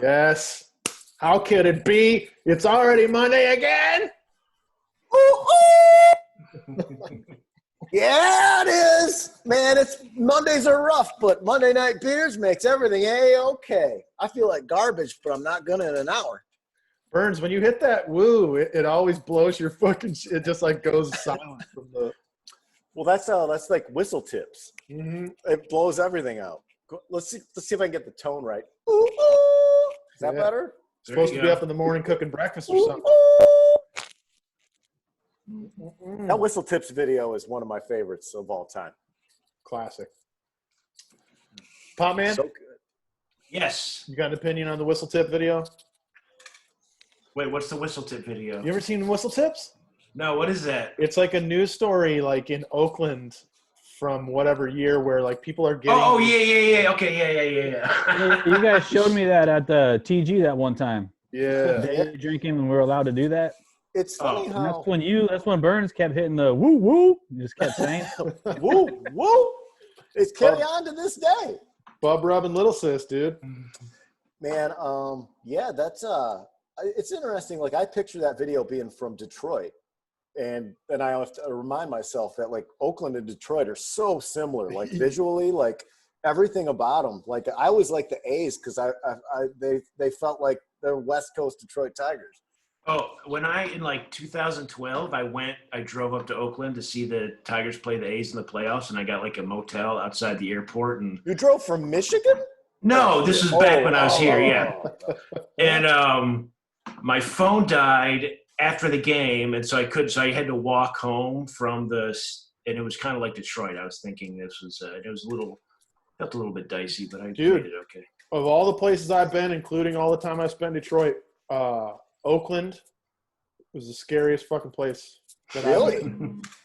Yes. How could it be? It's already Monday again. Ooh, ooh. Yeah, it is. Man, Mondays are rough, but Monday Night Beers makes everything A-okay. I feel like garbage, but I'm not gonna in an hour. Burns, when you hit that woo, it always blows your fucking – it just like goes silent from the – Well, that's like whistle tips. Mm-hmm. It blows everything out. Let's see if I can get the tone right. Ooh, ooh. Is that better? Supposed to be up in the morning cooking breakfast or something. That Whistle Tips video is one of my favorites of all time. Classic. Pop Man? So good. Yes. You got an opinion on the Whistle Tip video? Wait, what's the Whistle Tip video? You ever seen Whistle Tips? No, what is that? It's like a news story like in Oakland from whatever year where like people are getting – Oh, yeah. Okay, yeah. You guys showed me that at the TG that one time. Yeah. Day drinking when we were allowed to do that. It's funny And how that's when Burns kept hitting the woo woo. You just kept saying woo woo. It's carry on to this day. Bub rubbing little sis, dude. Man, yeah, that's it's interesting. Like I picture that video being from Detroit, and I have to remind myself that like Oakland and Detroit are so similar, like visually, like everything about them. Like I always like the A's because they felt like they're West Coast Detroit Tigers. Oh, when in like 2012, I drove up to Oakland to see the Tigers play the A's in the playoffs, and I got like a motel outside the airport. And You drove from Michigan? no, this was back when I was here, yeah. Oh. And my phone died after the game, and so I had to walk home from and it was kind of like Detroit. I was thinking this was it felt a little bit dicey, but I made it okay. Of all the places I've been, including all the time I spent in Detroit, Oakland was the scariest fucking place. Really?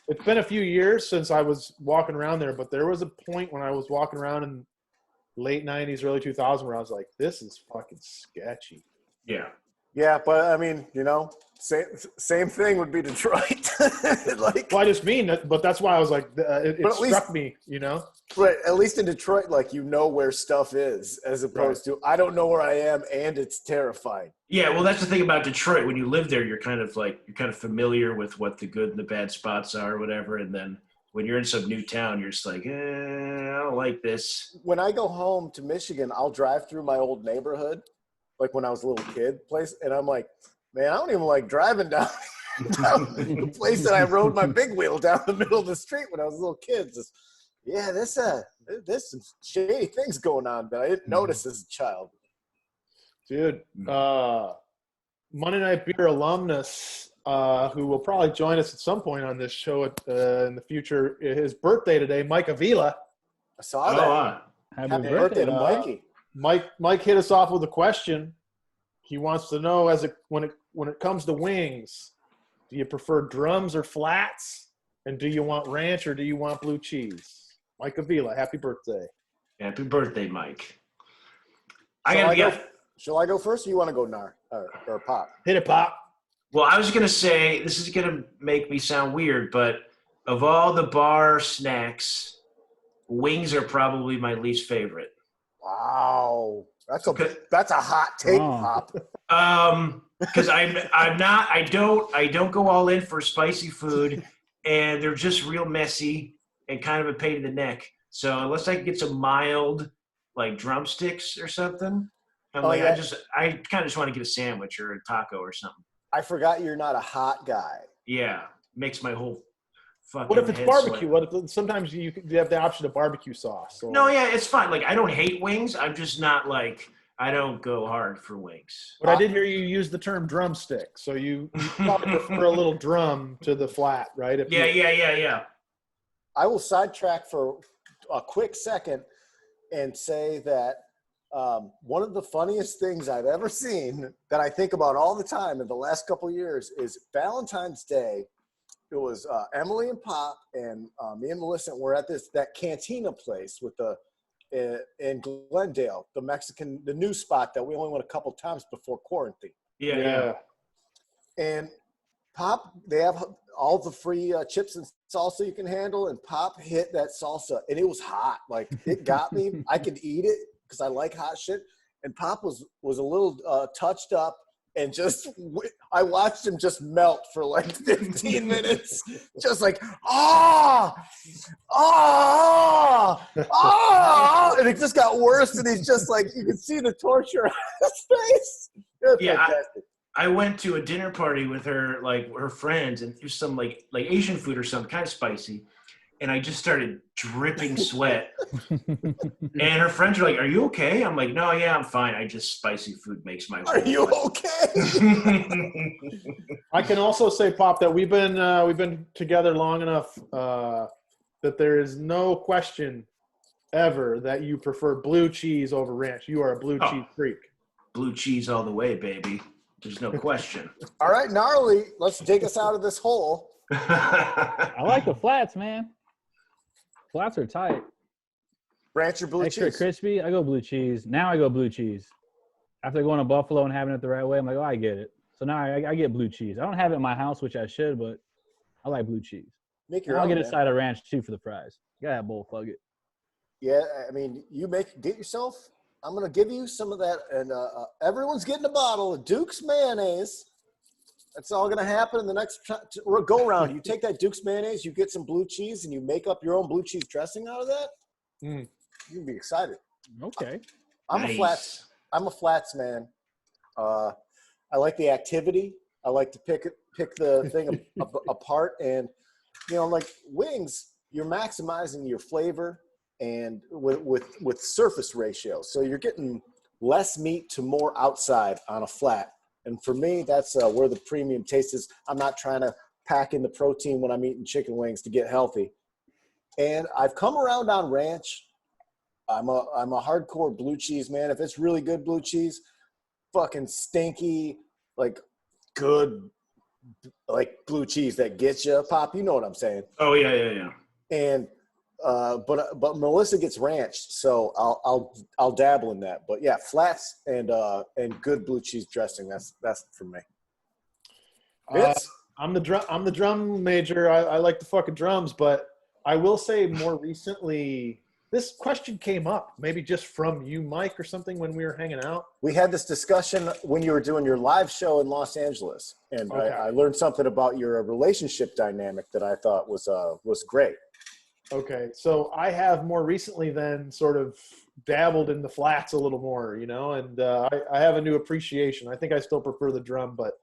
It's been a few years since I was walking around there, but there was a point when I was walking around in late 90s, early 2000s where I was like, this is fucking sketchy. Yeah. Yeah, but I mean, same thing would be Detroit. Well, I just mean that, but that's why I was like, it struck me, Right, at least in Detroit, like where stuff is, as opposed to I don't know where I am, and it's terrifying. Yeah, well, that's the thing about Detroit. When you live there, you're kind of familiar with what the good and the bad spots are, or whatever. And then when you're in some new town, you're just like, I don't like this. When I go home to Michigan, I'll drive through my old neighborhood, like when I was a little kid place, and I'm like, man, I don't even like driving down the place that I rode my big wheel down the middle of the street when I was a little kid. Just, yeah, there's some shady things going on that I didn't notice as a child. Dude, Monday Night Beer alumnus, who will probably join us at some point on this show in the future, his birthday today, Mike Avila. I saw that. Happy birthday to Mikey. Mike hit us off with a question. He wants to know when it comes to wings, do you prefer drums or flats? And do you want ranch or do you want blue cheese? Mike Avila, happy birthday. Happy birthday, Mike. Shall I go first or you want to go Nar or Pop? Hit it, Pop. Well, I was going to say, this is going to make me sound weird, but of all the bar snacks, wings are probably my least favorite. Wow. That's a hot take, Pop. Because I don't go all in for spicy food, and they're just real messy and kind of a pain in the neck. So unless I can get some mild, like drumsticks or something, I kind of just want to get a sandwich or a taco or something. I forgot you're not a hot guy. Yeah, makes my whole fucking. What if it's head barbecue? sweat. What if sometimes you have the option of barbecue sauce? So. No, yeah, it's fine. Like I don't hate wings. I'm just not like I don't go hard for wings. But I did hear you use the term drumstick, so you probably prefer a little drum to the flat, right? Yeah. I will sidetrack for a quick second and say that one of the funniest things I've ever seen that I think about all the time in the last couple of years is Valentine's Day. It was Emily and Pop and me and Melissa were at that cantina place with in Glendale, the new spot that we only went a couple times before quarantine. Yeah. And Pop, they have all the free chips and salsa you can handle, and Pop hit that salsa, and it was hot. Like, it got me. I could eat it because I like hot shit. and Pop was a little touched up, and just I watched him just melt for like 15 minutes, just like and it just got worse, and he's just like, you can see the torture on his face. It was fantastic. I went to a dinner party with her, like her friends, and there's some like Asian food or something, kind of spicy. And I just started dripping sweat. And her friends were like, "Are you okay?" I'm like, "No, yeah, I'm fine. I just spicy food makes my." Are you okay? I can also say, Pop, that we've been together long enough that there is no question ever that you prefer blue cheese over ranch. You are a blue cheese freak. Blue cheese all the way, baby. There's no question. All right, Gnarly, let's dig us out of this hole. I like the flats, man. Flats are tight. Ranch or blue Extra cheese? crispy. I go blue cheese. Now I go blue cheese. After going to Buffalo and having it the right way, I'm like, oh, I get it. So now I get blue cheese. I don't have it in my house, which I should, but I like blue cheese. Make your I'll own, get a man. side of ranch too for the fries. You gotta have both. Plug it. Yeah, I mean, get yourself. I'm gonna give you some of that, and everyone's getting a bottle of Duke's mayonnaise. That's all gonna happen in the next go round. You take that Duke's mayonnaise, you get some blue cheese, and you make up your own blue cheese dressing out of that. Mm. You're gonna be excited. Okay. I'm a flats man. I like the activity. I like to pick the thing apart, and like wings, you're maximizing your flavor and with surface ratio. So you're getting less meat to more outside on a flat. And for me, that's where the premium taste is. I'm not trying to pack in the protein when I'm eating chicken wings to get healthy. And I've come around on ranch. I'm a hardcore blue cheese man. If it's really good blue cheese, fucking stinky, like good, like blue cheese that gets you, Pop. You know what I'm saying? Oh yeah. And but Melissa gets ranch, so I'll dabble in that. But yeah, flats and good blue cheese dressing. That's for me. I'm the drum major. I like the fucking drums, but I will say more recently, this question came up, maybe just from you, Mike, or something when we were hanging out. We had this discussion when you were doing your live show in Los Angeles, and Okay. I learned something about your relationship dynamic that I thought was great. Okay, so I have more recently then sort of dabbled in the flats a little more, and I have a new appreciation. I think I still prefer the drum, but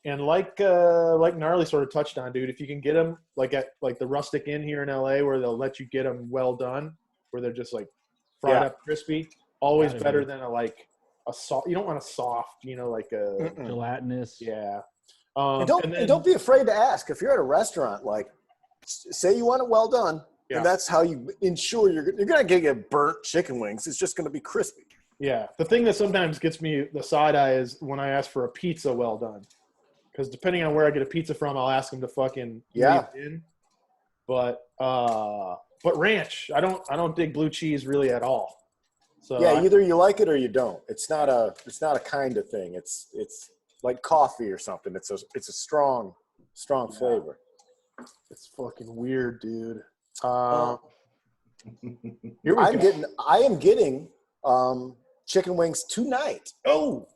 and like Gnarly sort of touched on, dude, if you can get them at the Rustic Inn here in LA, where they'll let you get them well done, where they're just like fried up crispy, always better than a soft. You don't want a soft, like a Gelatinous. yeah. And don't be afraid to ask if you're at a restaurant. Like, say you want it well done, and that's how you ensure you're gonna get burnt chicken wings. It's just gonna be crispy. Yeah, the thing that sometimes gets me the side eye is when I ask for a pizza well done, because depending on where I get a pizza from, I'll ask them to fucking leave it in. But ranch, I don't dig blue cheese really at all. So either you like it or you don't. It's not a kind of thing. It's like coffee or something. It's a strong flavor. It's fucking weird, dude. I Here we am getting chicken wings tonight. Oh,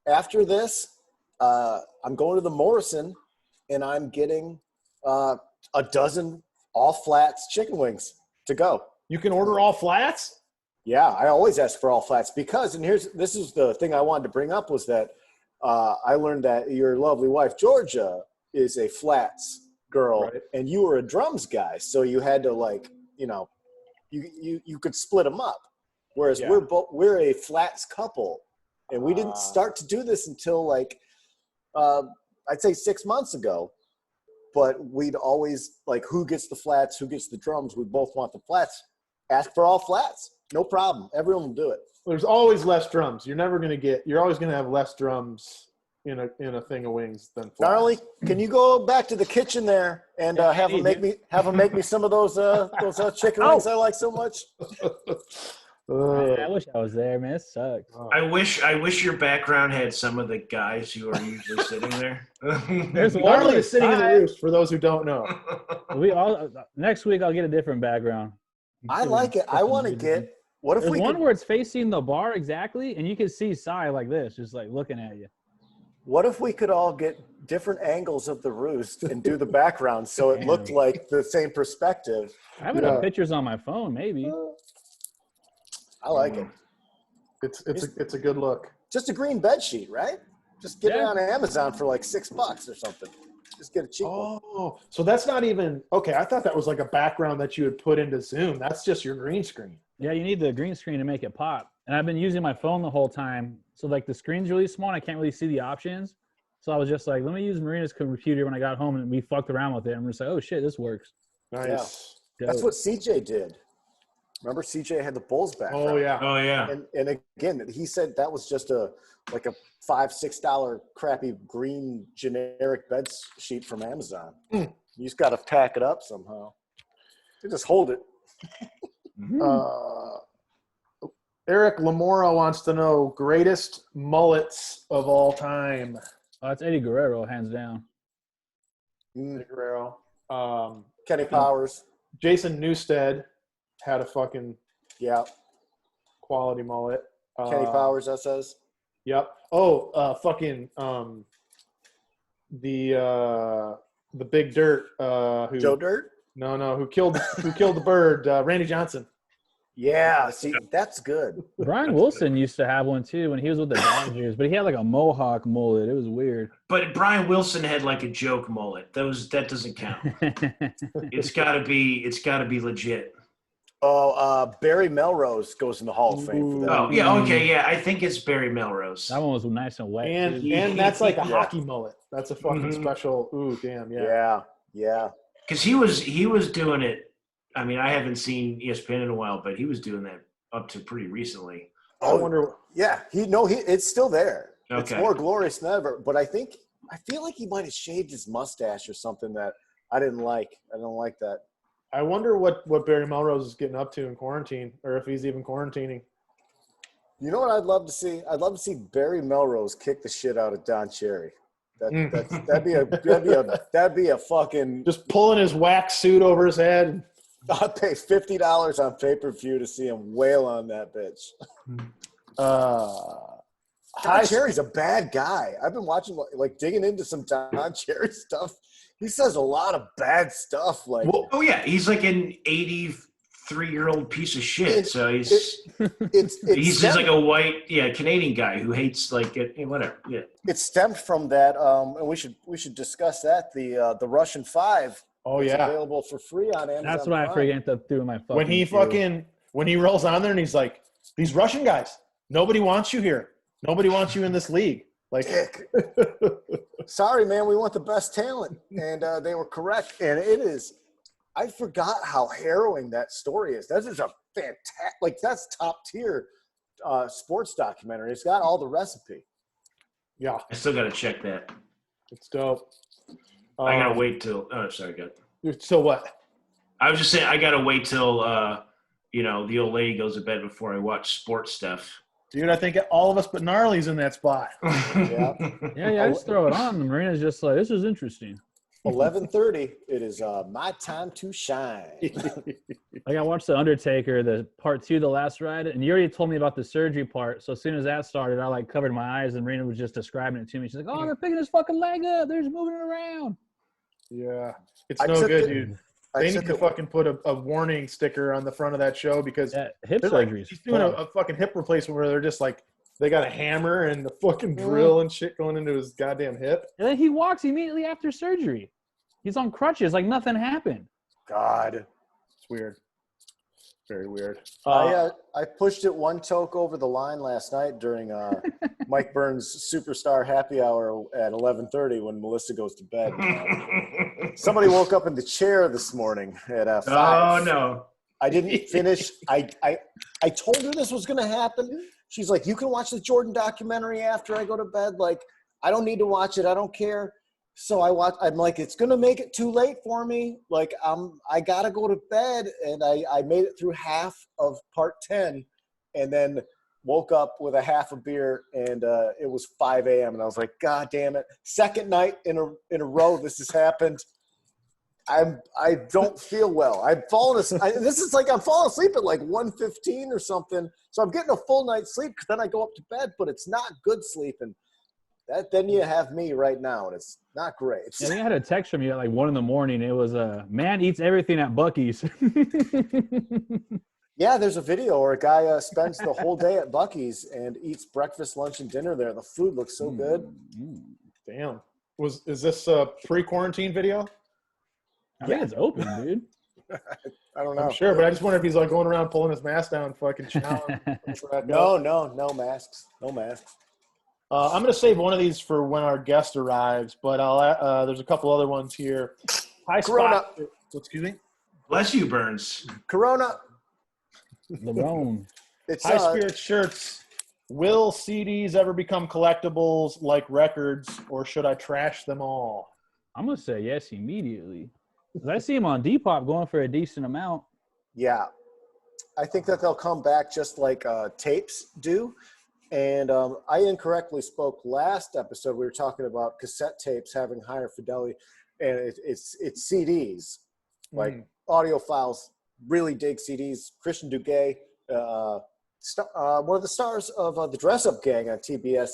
After this, I'm going to the Morrison, and I'm getting a dozen all flats chicken wings to go. you can order all flats? Yeah, I always ask for all flats because, and this is the thing I wanted to bring up, was that I learned that your lovely wife Georgia is a flats girl, Right. and you were a drums guy, so you had to you could split them up. Whereas Yeah. we're a flats couple, and we didn't start to do this until I'd say 6 months ago. But we'd always who gets the flats, who gets the drums. We both want the flats. Ask for all flats, no problem. Everyone will do it. There's always less drums. You're always gonna have less drums in a thing of wings than flats. Gnarly, can you go back to the kitchen there and have them make me some of those chicken wings I like so much? Man, I wish I was there, man. It sucks. I wish your background had some of the guys who are usually sitting there. There's one Gnarly on is sitting in the side. roost, for those who don't know. We all next week I'll get a different background. I like it. I want to get What if There's we one could, where it's facing the bar exactly, and you can see Cy like this, just like looking at you. what if we could all get different angles of the roost and do the background so it looked Damn. like the same perspective? I have Yeah. enough pictures on my phone, maybe. I like it. It's a good look. Just a green bed sheet, right? Just get it Yeah. on Amazon for like $6 or something. Just get a cheap one. Oh, so that's not even okay. I thought that was like a background that you would put into Zoom. That's just your green screen. Yeah, you need the green screen to make it pop. And I've been using my phone the whole time. So like the screen's really small and I can't really see the options. So I was just like, let me use Marina's computer when I got home, and we fucked around with it. And we're just like, oh shit, this works. Nice. That's Dope. what CJ did. Remember CJ had the Bulls background. Oh yeah. Oh yeah. And again, he said that was just a $5-6 crappy green generic bed sheet from Amazon. You just got to tack it up somehow. You just hold it. Eric Lamora wants to know greatest mullets of all time. Oh, it's Eddie Guerrero, hands down. Guerrero. Kenny Powers. Jason Newsted had a fucking Yeah. quality mullet. Kenny Powers, that says. Yep. Oh, fucking the big dirt. Who? Joe Dirt? No. Who killed the bird? Randy Johnson. Yeah. See, that's good. Brian Wilson used to have one too when he was with the Dodgers, but he had like a mohawk mullet. It was weird. But Brian Wilson had like a joke mullet. That doesn't count. It's gotta be legit. Oh, Barry Melrose goes in the Hall of Fame for that. Oh yeah, okay, yeah. I think it's Barry Melrose. That one was nice and wet. And too. and that's like a Yeah. hockey mullet. That's a fucking Mhm. special. Ooh, damn, yeah. Yeah. Yeah. Because he was doing it. I mean, I haven't seen ESPN in a while, but he was doing that up to pretty recently. I wonder. Yeah. It's still there. It's Okay. more glorious than ever. But I feel like he might have shaved his mustache or something that I didn't like. I don't like that. I wonder what Barry Melrose is getting up to in quarantine, or if he's even quarantining. You know what I'd love to see? I'd love to see Barry Melrose kick the shit out of Don Cherry. That'd be a fucking. Just pulling his wax suit over his head. I'd pay $50 on pay-per-view to see him wail on that bitch. Don Cherry's a bad guy. I've been watching, like digging into some Don Cherry stuff. He says a lot of bad stuff. Like, Well, Oh yeah, he's like an 83-year-old piece of shit. So he's it's just like a white Canadian guy who hates like whatever. Yeah. it stemmed from that, and we should discuss that. The Russian 5. oh is yeah. available for free on Amazon. That's what I Prime. forget through my fucking. When he rolls on there and he's like, these Russian guys, nobody wants you here. Nobody wants you in this league. Like, Dick. Sorry, man. We want the best talent, and they were correct. And it is. I forgot how harrowing that story is. That is a fantastic. That's top tier sports documentary. It's got all the recipe. yeah, I still gotta check that. it's dope. I gotta wait till. Oh, sorry, go. So what? I was just saying I gotta wait till the old lady goes to bed before I watch sports stuff. Dude, I think all of us but Gnarly's in that spot. Yeah. Yeah, I just throw it on. The Marina's just like, this is interesting. 11:30. It is my time to shine. Like I watched The Undertaker, the part 2, the last ride, and you already told me about the surgery part. So as soon as that started, I like covered my eyes, and Marina was just describing it to me. She's like, "Oh, they're picking his fucking leg up. They're just moving it around." Yeah. It's I no took good, it- dude. I They need took to it- fucking put a warning sticker on the front of that show because Yeah, hip they're like, surgery. he's doing a fucking hip replacement where they're just like, they got a hammer and the fucking drill and shit going into his goddamn hip. And then he walks immediately after surgery. He's on crutches, like nothing happened. God. It's weird. Very weird. I pushed it one toke over the line last night during Mike Burns' Superstar Happy Hour at 11:30 when Melissa goes to bed. Somebody woke up in the chair this morning at 5. Oh no. I didn't finish. I told her this was going to happen. She's like, "You can watch the Jordan documentary after I go to bed. Like, I don't need to watch it. I don't care." So I'm like, it's going to make it too late for me. Like, I got to go to bed. And I made it through half of part 10 and then woke up with a half a beer and it was 5 a.m. And I was like, God damn it. Second night in a row this has happened. I don't feel well. I'm falling asleep. This is like I'm falling asleep at like 1:15 or something. So I'm getting a full night's sleep because then I go up to bed, but it's not good sleep. And then you have me right now, and it's not great. Yeah, I think I had a text from you at like 1 a.m. It was man eats everything at Buc-ee's. Yeah, there's a video where a guy spends the whole day at Buc-ee's and eats breakfast, lunch, and dinner there. The food looks so good. Damn. Is this a pre-quarantine video? I think it's open, dude. I don't know. I'm sure, but I just wonder if he's like going around pulling his mask down, fucking showering. No masks. No masks. I'm going to save one of these for when our guest arrives, but I'll. There's a couple other ones here. Hi, Corona. Excuse me. Bless you, Burns. Corona. The Rome. It's High Spirit shirts. Will CDs ever become collectibles like records, or should I trash them all? I'm gonna say yes immediately. 'Cause I see him on Depop going for a decent amount. Yeah, I think that they'll come back just like tapes do. And I incorrectly spoke last episode. We were talking about cassette tapes having higher fidelity, and it's CDs, like audio files. Really dig CDs. Christian Duguay, one of the stars of the Dress Up Gang on TBS.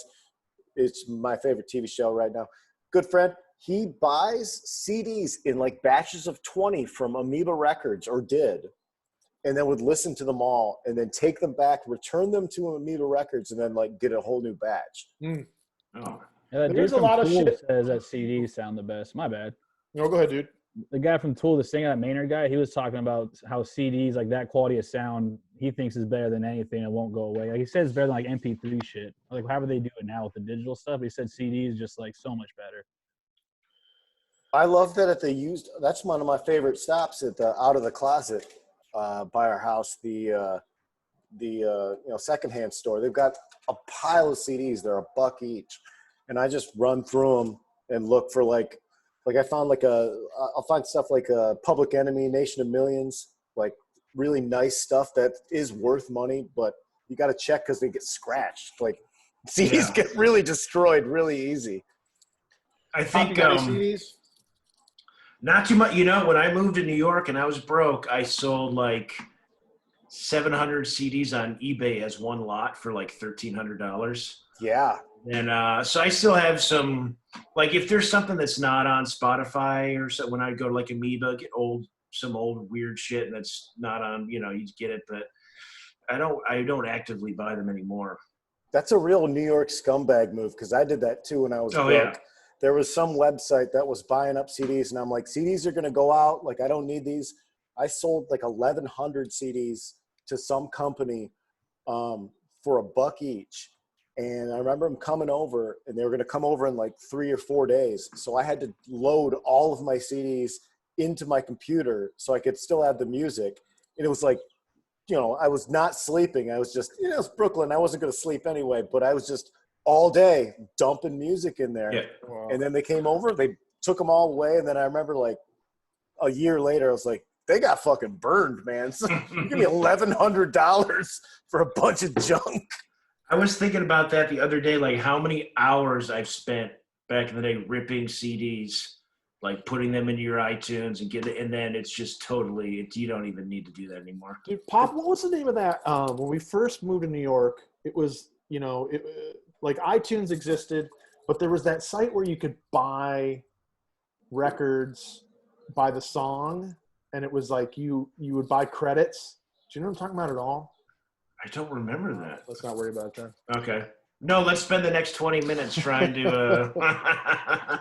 It's my favorite TV show right now. Good friend. He buys CDs in like batches of 20 from Amoeba Records, or did, and then would listen to them all and then take them back, return them to Amoeba Records, and then like get a whole new batch. Oh. Yeah, that There's dude a lot from of Tool shit. says that CDs sound the best. My bad. No, go ahead, dude. The guy from Tool, the singer, that Maynard guy, he was talking about how CDs, like that quality of sound, he thinks is better than anything. It won't go away. Like he says, it's better than like MP3 shit. Like however they do it now with the digital stuff. He said CDs just like so much better. I love that that's one of my favorite stops at the Out of the Closet by our house, the secondhand store. They've got a pile of CDs. They're $1 each, and I just run through them and look for like I found I'll find stuff like Public Enemy, Nation of Millions, like really nice stuff that is worth money, but you got to check because they get scratched. Like CDs get really destroyed really easy. I think Got any CDs? not too much. You know, when I moved to New York and I was broke, I sold like 700 CDs on eBay as one lot for like $1,300. Yeah. And so I still have some, like if there's something that's not on Spotify or so, when I go to like Amoeba, get some old weird shit that's not on, you get it, but I don't actively buy them anymore. That's a real New York scumbag move, because I did that too when I was broke. Yeah. There was some website that was buying up CDs, and I'm like, CDs are going to go out. Like, I don't need these. I sold like 1,100 CDs to some company for $1 each. And I remember them coming over, and they were going to come over in like 3 or 4 days. So I had to load all of my CDs into my computer so I could still have the music. And it was like, I was not sleeping. I was just, it's Brooklyn. I wasn't going to sleep anyway, but I was just all day dumping music in there. Yeah. Wow. And then they came over, they took them all away. And then I remember like a year later, I was like, they got fucking burned, man. So give me $1,100 for a bunch of junk. I was thinking about that the other day, like how many hours I've spent back in the day ripping CDs, like putting them into your iTunes and then it's just totally, you don't even need to do that anymore. Dude, Pop, what was the name of that? When we first moved to New York, it was, like iTunes existed, but there was that site where you could buy records by the song, and it was like you would buy credits. Do you know what I'm talking about at all? I don't remember that. Let's not worry about it then. Okay. No, let's spend the next 20 minutes trying to. I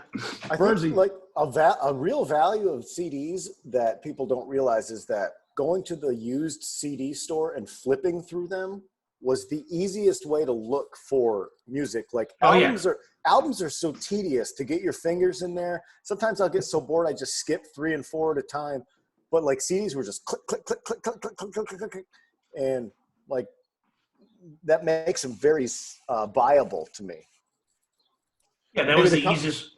Bernsey. think like a real value of CDs that people don't realize is that going to the used CD store and flipping through them was the easiest way to look for music. Like albums are so tedious to get your fingers in there. Sometimes I'll get so bored I just skip 3 and 4 at a time. But like CDs were just click, click, click, click, click, click, click, click, click, click, and like that makes them very viable to me. Yeah, that was the easiest.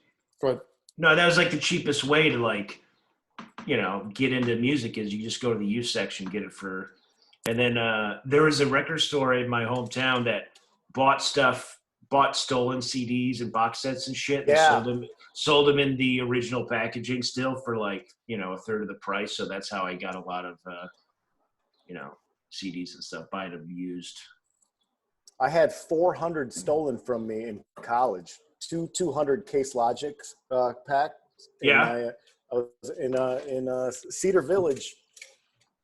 Go ahead. No, that was like the cheapest way to like, get into music is you just go to the used section, get it for. And then there was a record store in my hometown that bought stuff bought stolen CDs and box sets and shit. And Yeah. sold them in the original packaging still for like, a third of the price. So that's how I got a lot of, CDs and stuff, buying them used. I had 400 stolen from me in college. 200 Case Logic packs. Yeah. I was in Cedar Village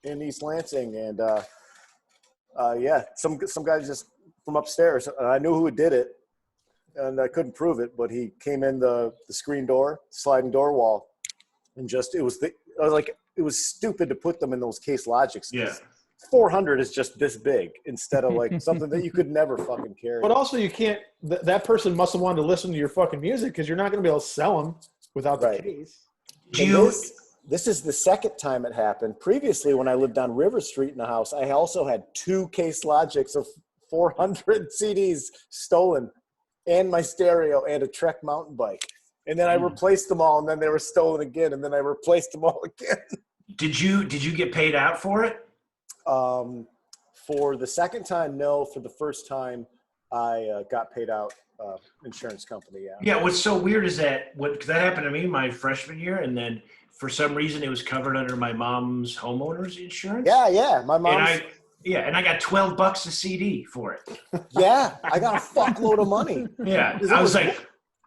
in East Lansing, and some guy just from upstairs. I knew who did it, and I couldn't prove it, but he came in the screen door, sliding door wall, and it was stupid to put them in those Case Logics. Yeah. 400 is just this big instead of like something that you could never fucking carry. But also, you can't. That person must have wanted to listen to your fucking music because you're not going to be able to sell them without the Right. case. This is the second time it happened. Previously, when I lived on River Street in the house, I also had 2 Case Logics of 400 CDs stolen, and my stereo and a Trek mountain bike. And then I replaced them all, and then they were stolen again, and then I replaced them all again. Did you get paid out for it? For the second time, no. For the first time, I got paid out. Insurance company, yeah. Yeah, what's so weird is that because that happened to me my freshman year, and then for some reason it was covered under my mom's homeowner's insurance. Yeah. My mom. And I got $12 a CD for it. Yeah, I got a fuckload of money. Yeah, I was like,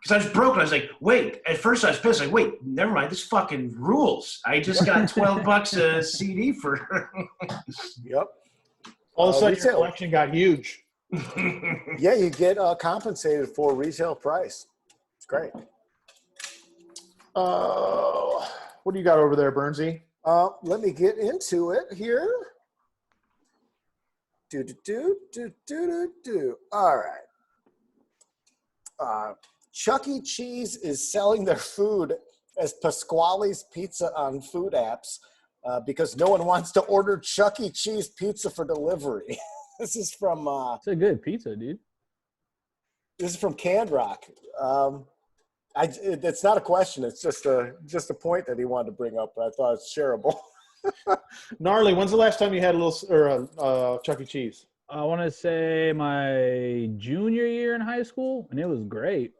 because I was broke. I was like, wait. At first I was pissed. Like, wait, never mind. This fucking rules. I just got $12 a CD for. Yep. All of a sudden, your retail. collection got huge. Yeah, you get compensated for retail price. It's great. What do you got over there, Bernsey? Let me get into it here. All right. Chuck E. Cheese is selling their food as Pasquale's Pizza on food apps because no one wants to order Chuck E. Cheese pizza for delivery. This is from It's a good pizza, dude. Canned Rock. It's not a question. It's just a point that he wanted to bring up. But I thought it's shareable. Gnarly, when's the last time you had a Chuck E. Cheese? I want to say my junior year in high school, and it was great.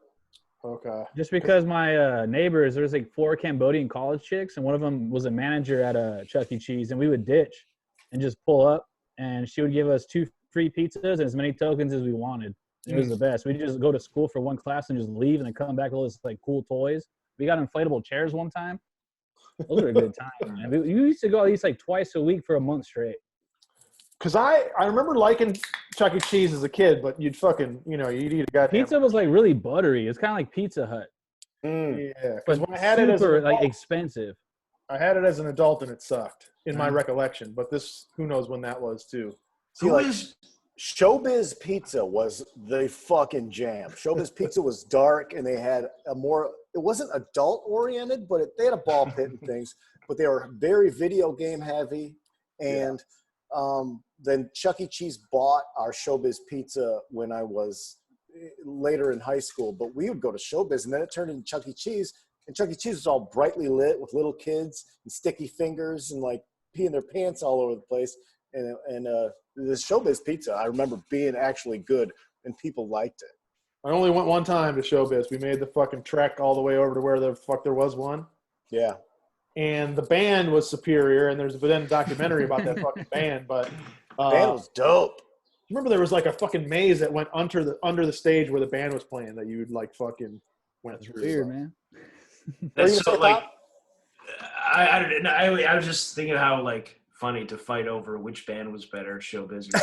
Okay. Just because my neighbors, there was like 4 Cambodian college chicks, and one of them was a manager at a Chuck E. Cheese, and we would ditch and just pull up, and she would give us 2 free pizzas and as many tokens as we wanted. It was the best. We'd just go to school for one class and just leave and then come back with all this like cool toys. We got inflatable chairs one time. Those were a good time, man. We used to go at least like twice a week for a month straight. Because I remember liking Chuck E. Cheese as a kid, but you'd fucking, you'd eat a goddamn Pizza was like really buttery. It's kind of like Pizza Hut, Yeah, but because when I had it as super an like adult, expensive. I had it as an adult and it sucked in my recollection. But who knows when that was too. See, like, Showbiz Pizza was the fucking jam. Showbiz Pizza was dark, and they had it wasn't adult oriented, but they had a ball pit and things, but they were very video game heavy. And then Chuck E. Cheese bought our Showbiz Pizza when I was later in high school, but we would go to Showbiz, and then it turned into Chuck E. Cheese, and Chuck E. Cheese was all brightly lit with little kids and sticky fingers and like peeing their pants all over the place. And the Showbiz Pizza, I remember being actually good, and people liked it. I only went one time to Showbiz. We made the fucking trek all the way over to where the fuck there was one. Yeah. And the band was superior, and there's been a documentary about that fucking band. But Band was dope. remember there was like a fucking maze that went under the stage where the band was playing that you would like fucking went through. Weird, man. That's so like, I don't know. I was just thinking how like funny to fight over which band was better, Showbiz or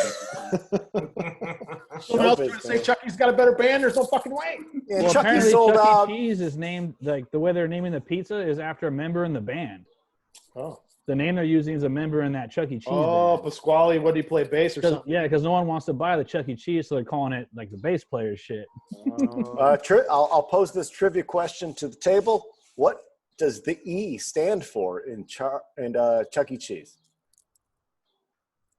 Someone else trying to say Chucky's got a better band? There's no fucking way. Yeah, Well, Chucky apparently sold Chuck out. E. Cheese is named like the way they're naming the pizza is after a member in the band. Oh, The name they're using is a member in that Chuck E. Cheese oh, band. Pasquale, what did he play, bass or something? Yeah, because no one wants to buy the Chuck E. Cheese, so they're calling it like the bass player shit. I'll pose this trivia question to the table. What does the E stand for in Chuck E. Cheese?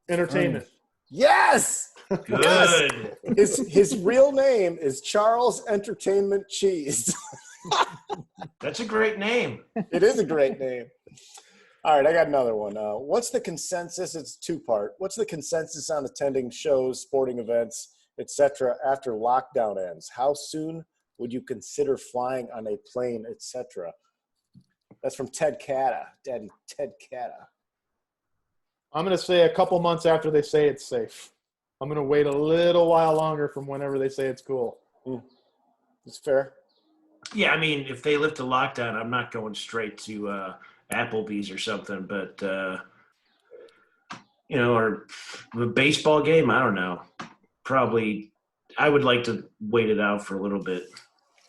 Entertainment. Yes. Good. His real name is Charles Entertainment Cheese. That's a great name. It is a great name. All right, I got another one. What's the consensus? It's 2-part. What's the consensus on attending shows, sporting events etc. after lockdown ends? How soon would you consider flying on a plane, etc.? That's from Ted Cata, Daddy Ted Cata. I'm going to say a couple months after they say it's safe. I'm going to wait a little while longer from whenever they say it's cool. It's fair. Yeah, I mean, if they lift the lockdown, I'm not going straight to Applebee's or something, but or a baseball game. I don't know. Probably, I would like to wait it out for a little bit.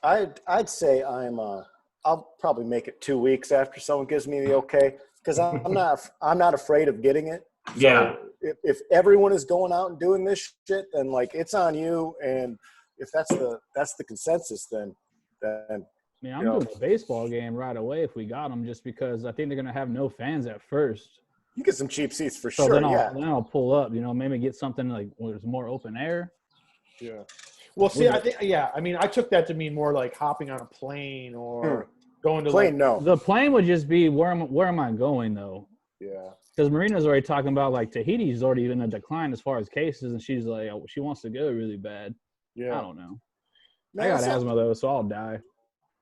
I'd say I'll probably make it 2 weeks after someone gives me the okay, because I'm not afraid of getting it. So Yeah. If everyone is going out and doing this shit, then like it's on you. And if that's the consensus, then I mean, I'm doing a baseball game right away if we got them, just because I think they're gonna have no fans at first. you get some cheap seats for So sure. then Yeah. I'll pull up. Maybe get something like where there's more open air. Yeah. Well, see, I mean, I took that to mean more like hopping on a plane or going to Plane, no. The plane would just be where am I going though? Yeah. Because Marina's already talking about like Tahiti's already in a decline as far as cases, and she's like, she wants to go really bad. Yeah. I don't know. Man, I got it's not- asthma though, so I'll die.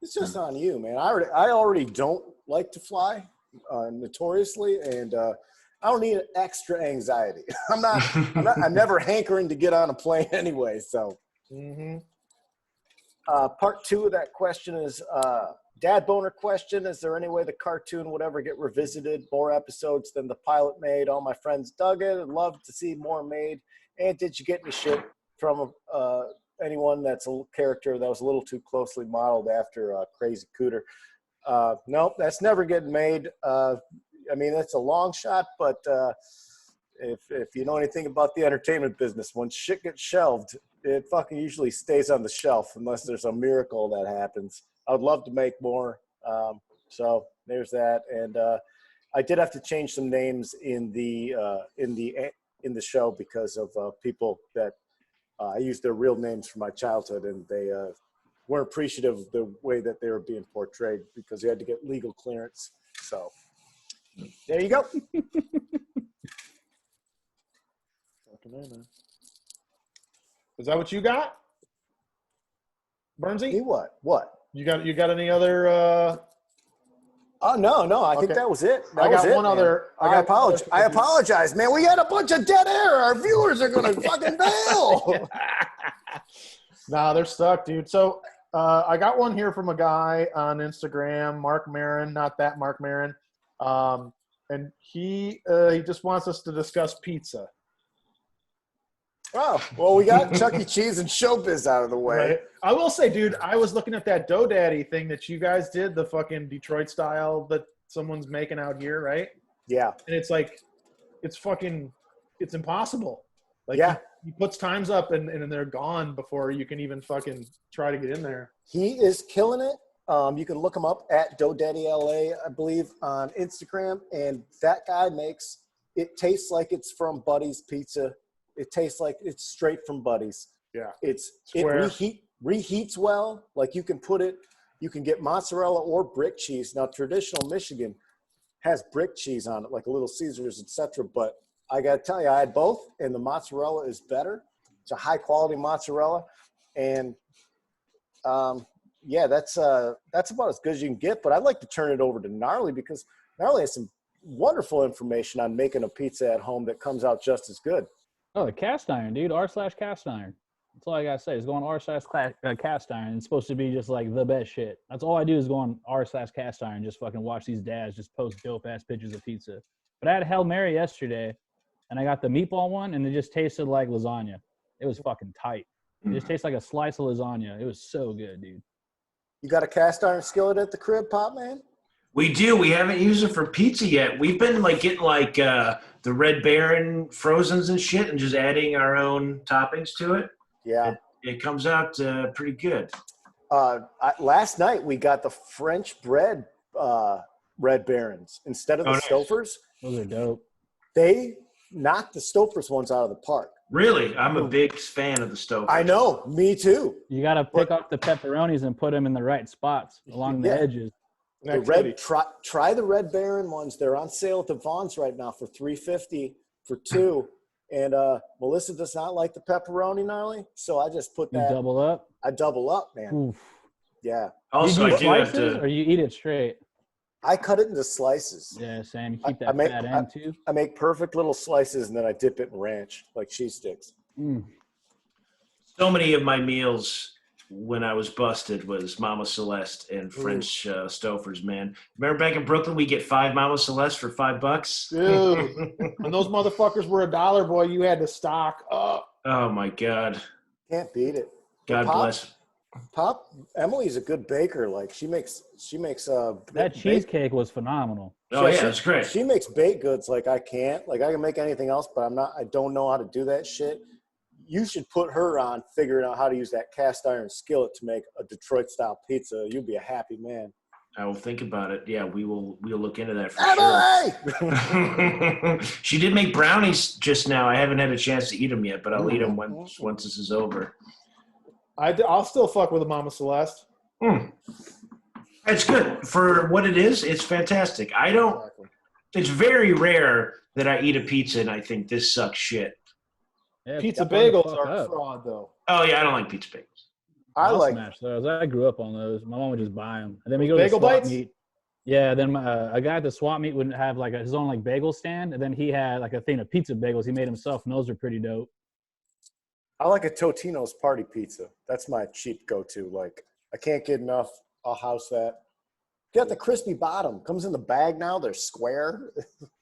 It's just on you, man. I already don't like to fly, notoriously, and I don't need extra anxiety. I'm never hankering to get on a plane anyway. So, part 2 of that question is Dad Boner question. Is there any way the cartoon would ever get revisited? More episodes than the pilot made. All my friends dug it. I'd love to see more made. And did you get any shit from anyone that's a character that was a little too closely modeled after Crazy Cooter? Nope, that's never getting made. I mean, that's a long shot, but if you know anything about the entertainment business, when shit gets shelved, it fucking usually stays on the shelf unless there's a miracle that happens. I would love to make more. So there's that. And I did have to change some names in the show because of people that I used their real names for my childhood, and they weren't appreciative of the way that they were being portrayed because you had to get legal clearance. So there you go. Is that what you got, Bernsey? Me what? What? You got any other? Oh no! I think Okay. that was it. I got one man. other. I apologize, man. We had a bunch of dead air. Our viewers are gonna fucking bail. Nah, they're stuck, dude. So I got one here from a guy on Instagram, Mark Marin, not that Mark Marin, and he just wants us to discuss pizza. Oh, well, we got Chuck E. Cheese and Showbiz out of the way. Right? I will say, dude, I was looking at that GoDaddy thing that you guys did, the fucking Detroit style that someone's making out here, right? Yeah. And it's like, it's impossible. Like, Yeah. he puts times up and they're gone before you can even fucking try to get in there. He is killing it. You can look him up at GoDaddy LA, I believe, on Instagram. And that guy makes it taste like it's from Buddy's Pizza. It tastes like it's straight from Buddy's. Yeah. It Square. reheats well. Like you can get mozzarella or brick cheese. Now, traditional Michigan has brick cheese on it, like a Little Caesars, etc. But I got to tell you, I had both, and the mozzarella is better. It's a high-quality mozzarella. And, yeah, that's about as good as you can get. But I'd like to turn it over to Gnarly because Gnarly has some wonderful information on making a pizza at home that comes out just as good. Oh, the cast iron, dude. r/cast iron. That's all I gotta say. It's going r/cast iron. It's supposed to be just like the best shit. That's all I do is go on r/cast iron. Just fucking watch these dads just post dope ass pictures of pizza. But I had Hail Mary yesterday, and I got the meatball one, and it just tasted like lasagna. It was fucking tight. It just tastes like a slice of lasagna. It was so good, dude. You got a cast iron skillet at the crib, Pop Man? We do. We haven't used it for pizza yet. We've been like getting like the Red Baron frozens and shit, and just adding our own toppings to it. Yeah. It comes out pretty good. Last night we got the French bread Red Barons instead of the nice. Stouffer's. Those are dope. They knocked the Stouffer's ones out of the park. Really, I'm a big fan of the stove. I know, me too. You gotta pick up the pepperonis and put them in the right spots along the Yeah. edges. The red, try the Red Baron ones. They're on sale at the Vons right now for $3.50 for two, And Melissa does not like the pepperoni, gnarly. So I just put You that. double up. I double up, man. Oof. Yeah. Also, you I do do have slices to. or you eat it straight? I cut it into slices. Yeah, Sam. You I- keep I that make- fat end too. I make perfect little slices and then I dip it in ranch like cheese sticks. Mm. So many of my meals when I was busted was Mama Celeste and French Stouffer's, man. Remember back in Brooklyn, we get 5 Mama Celeste for $5? Dude. When those motherfuckers were $1, boy, you had to stock up. Oh my God. Can't beat it. God Pop- bless. Emily's a good baker. Like she makes That baked- cheesecake was phenomenal. Oh yeah, it's great. She makes baked goods like I can't. Like I can make anything else, but I don't know how to do that shit. You should put her on figuring out how to use that cast iron skillet to make a Detroit style pizza. You'll be a happy man. I will think about it. Yeah, we'll look into that for Emily! sure. She did make brownies just now. I haven't had a chance to eat them yet, but I'll eat them once this is over. I'll still fuck with a Mama Celeste. It's good for what it is. It's fantastic. It's very rare that I eat a pizza and I think this sucks shit. Yeah, Pizza it's fun to bagels fuck are up. fraud, though. Oh yeah, I don't like pizza bagels. I like smash those. I grew up on those. My mom would just buy them, and then we go Bagel to the swap bites? meet. Yeah, then a guy at the swap meet would have like his own like bagel stand, and then he had like a thing of pizza bagels he made himself, and those are pretty dope. I like a Totino's party pizza. That's my cheap go-to. Like I can't get enough. I'll house that. Got the crispy bottom. Comes in the bag now. They're square.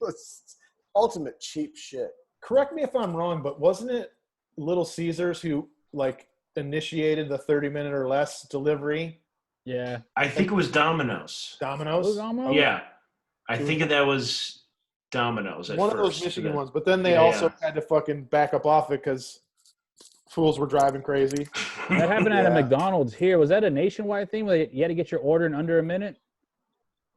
It's ultimate cheap shit. Correct me if I'm wrong, but wasn't it Little Caesars who like initiated the 30-minute or less delivery? Yeah. I think it was Domino's. Domino's? Those almost? Yeah, I think that was Domino's at One of those first. Michigan Yeah. ones, but then they Yeah, also yeah. had to fucking back up off it because fools were driving crazy. That happened at a Yeah. McDonald's here. Was that a nationwide thing where you had to get your order in under a minute?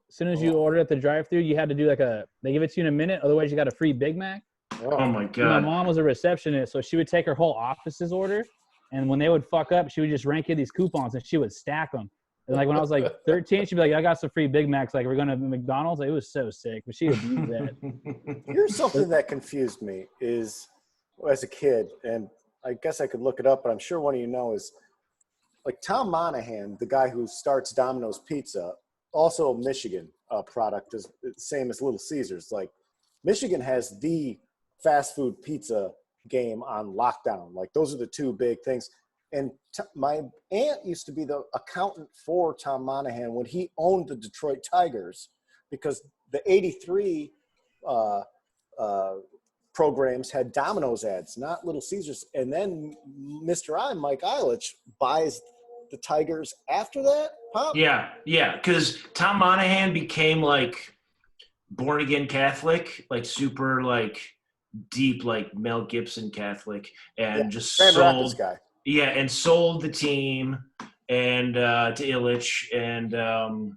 As soon as you order at the drive-thru, you had to do they give it to you in a minute, otherwise you got a free Big Mac. Oh my My God. mom was a receptionist, so she would take her whole office's order, and when they would fuck up, she would just rank you these coupons and she would stack them. And like when I was like 13, she'd be like, "I got some free Big Macs. Like we're going to McDonald's." Like, it was so sick, but she abused that. Here's something that confused me is as a kid, and I guess I could look it up, but I'm sure one of you know is like Tom Monahan, the guy who starts Domino's Pizza, also a Michigan product, is the same as Little Caesars. Like Michigan has the fast food pizza game on lockdown. Like those are the two big things. And my aunt used to be the accountant for Tom Monahan when he owned the Detroit Tigers, because the 83 programs had Domino's ads, not Little Caesars. And then Mr. I, Mike Eilich, buys the Tigers after that, Pop? Yeah, because Tom Monahan became like born again Catholic, like super like deep like Mel Gibson Catholic, and Yeah, just Grand Rapids sold. guy. Yeah, and sold the team and to Illich and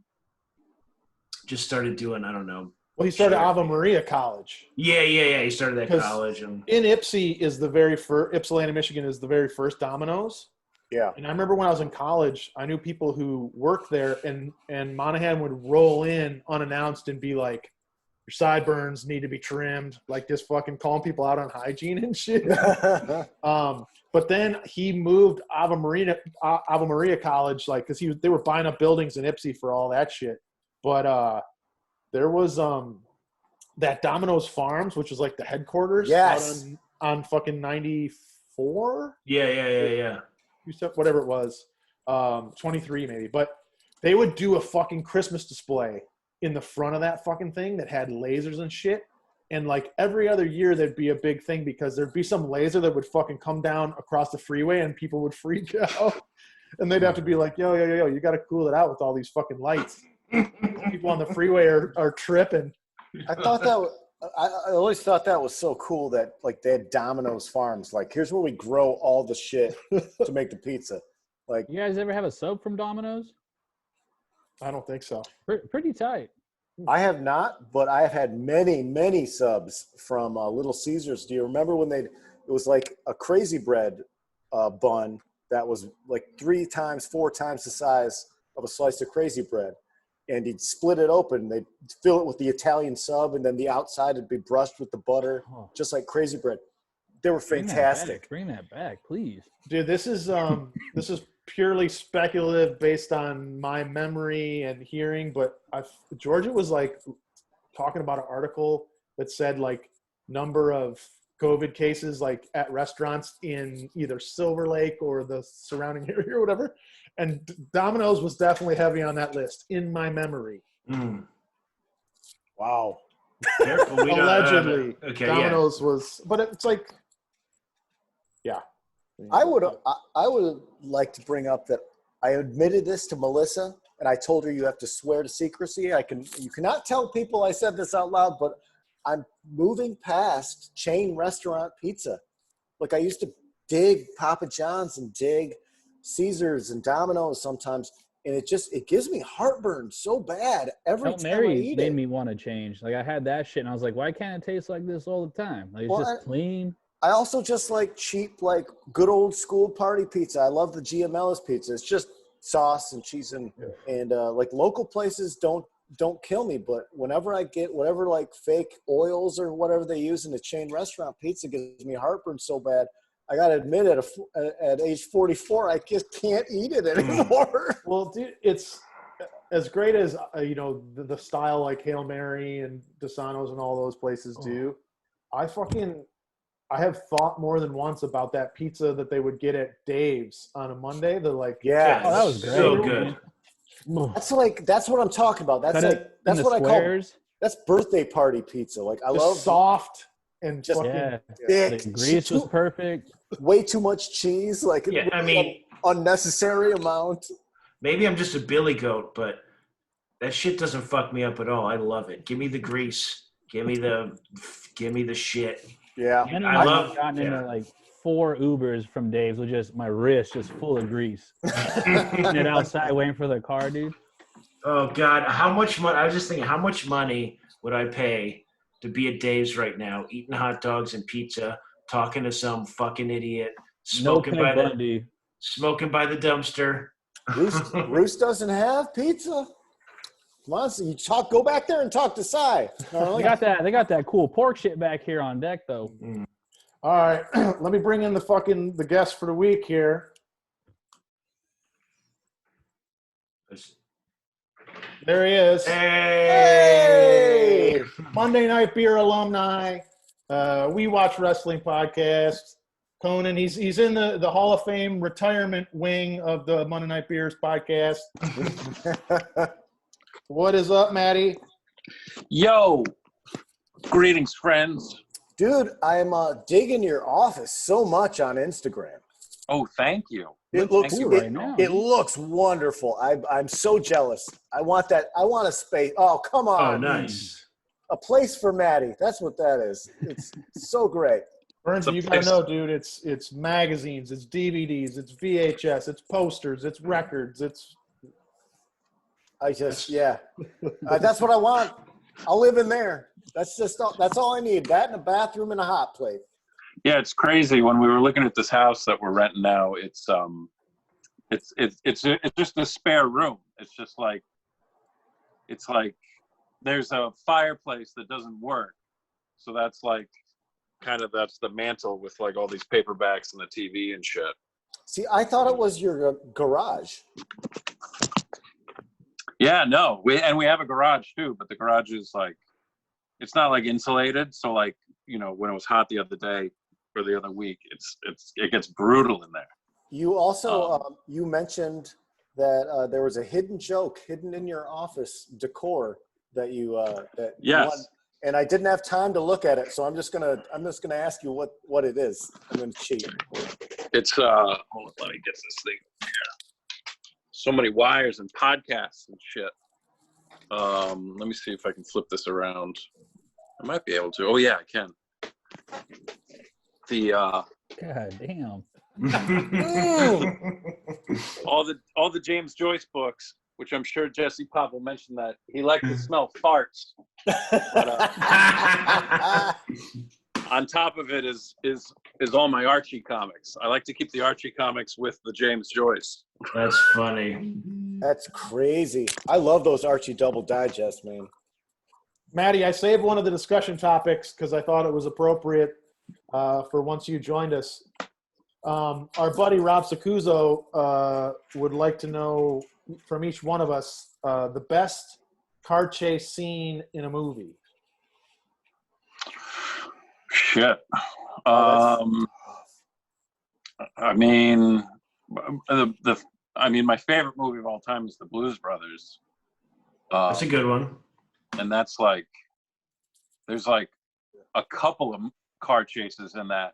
just started doing I don't know. Well, he started Sure. Ave Maria College. Yeah. He started that 'Cause college and In Ypsilanti, Michigan is the very first Domino's. Yeah. And I remember when I was in college, I knew people who worked there, and Monahan would roll in unannounced and be like, "Your sideburns need to be trimmed," like just fucking calling people out on hygiene and shit. But then he moved Ave Maria College, like because they were buying up buildings in Ypsi for all that shit. But there was that Domino's Farms, which was like the headquarters. Yes. Out on fucking 94. yeah. Whatever it was, 23 maybe. But they would do a fucking Christmas display in the front of that fucking thing that had lasers and shit. And like every other year, there'd be a big thing because there'd be some laser that would fucking come down across the freeway and people would freak out. And they'd have to be like, yo, you got to cool it out with all these fucking lights. People on the freeway are tripping. I thought that I always thought that was so cool that like they had Domino's Farms. Like here's where we grow all the shit to make the pizza. Like You guys ever have a sub from Domino's? I don't think so. Pretty tight. I have not, but I have had many subs from Little Caesars. Do you remember when it was like a crazy bread bun that was like 3 times, 4 times the size of a slice of crazy bread? And he'd split it open. They'd fill it with the Italian sub, and then the outside would be brushed with the butter, Oh. just like crazy bread. They were Bring that fantastic. back. Bring that back, please. Dude, this is purely speculative based on my memory and hearing, but Georgia was like talking about an article that said like number of COVID cases like at restaurants in either Silver Lake or the surrounding area or whatever. And Domino's was definitely heavy on that list in my memory. Wow. Careful, we don't- Allegedly, okay, Domino's was, but it's like, yeah. I would like to bring up that I admitted this to Melissa, and I told her you have to swear to secrecy. You cannot tell people I said this out loud, but I'm moving past chain restaurant pizza. Like I used to dig Papa John's and dig Caesars and Domino's sometimes, and it gives me heartburn so bad every Hail time I Mary eat made it. me want to change. Like I had that shit, and I was like, why can't it taste like this all the time? Like it's Well, just clean. I also just like cheap, like good old school party pizza. I love the Giamella's pizza. It's just sauce and cheese and like local places don't kill me. But whenever I get whatever like fake oils or whatever they use in a chain restaurant pizza gives me heartburn so bad. I got to admit at age 44, I just can't eat it anymore. Well, dude, it's as great as the style like Hail Mary and Desano's and all those places do. I have thought more than once about that pizza that they would get at Dave's on a Monday. They're like, Yeah. Oh, that was great. So good. That's what I'm talking about. That's Cut like it in that's the what I call squares. that's birthday party pizza. Like I just love soft and Just- fucking Yeah, thick, the grease was perfect. way too much cheese. Like Yeah, I mean, unnecessary amount. maybe I'm just a billy goat, but that shit doesn't fuck me up at all. I love it. Give me the grease. Give me the shit. Yeah. And I I've love- gotten yeah. into like 4 Ubers from Dave's with just my wrist just full of grease. Sitting it outside waiting for the car, dude. Oh God, how much money? I was just thinking, how much money would I pay to be at Dave's right now, eating hot dogs and pizza, talking to some fucking idiot, No smoking Ted Bundy. by the dumpster. Roos doesn't have pizza. Come on, so go back there and talk to Cy. They got that cool pork shit back here on deck though. All right, let me bring in the guest for the week here. There he is. Hey! Monday Night Beer alumni. We Watch Wrestling podcast. Conan, he's in the Hall of Fame retirement wing of the Monday Night Beers podcast. What is up, Maddie? Yo, greetings, friends. Dude, I'm digging your office so much on Instagram. Oh, thank you. It looks Thank you right now. it looks wonderful. I'm so jealous. I want that. I want a space. Oh, come on. Oh, nice. A place for Maddie. That's what that is. It's so great. Burns, you gotta know, dude. It's magazines, it's DVDs, it's VHS, it's posters, it's records, it's. That's what I want. I'll live in there. That's all I need. That and a bathroom and a hot plate. Yeah, it's crazy. When we were looking at this house that we're renting now, it's just a spare room. It's like there's a fireplace that doesn't work, so that's like that's the mantle with like all these paperbacks and the TV and shit. See, I thought it was your garage. Yeah, no, we have a garage too, but the garage is like, it's not like insulated. So like, when it was hot the other day or the other week, it gets brutal in there. You also you mentioned that there was a hidden joke hidden in your office decor that you Yes. won, and I didn't have time to look at it, so I'm just gonna ask you what it is. I'm gonna cheat. It's hold on, let me get this thing here. So many wires and podcasts and shit. Let me see if I can flip this around. I might be able to. Oh yeah, I can. God damn. all the James Joyce books, which I'm sure Jesse Pop will mention that he liked to smell farts. But, on top of it is all my Archie comics. I like to keep the Archie comics with the James Joyce. That's funny. That's crazy. I love those Archie double digests, man. Maddie, I saved one of the discussion topics because I thought it was appropriate. for once you joined us. Our buddy Rob Sacuzzo would like to know from each one of us the best car chase scene in a movie. Shit. Oh, I mean, my favorite movie of all time is The Blues Brothers. That's a good one. And that's like, there's like a couple of car chases in that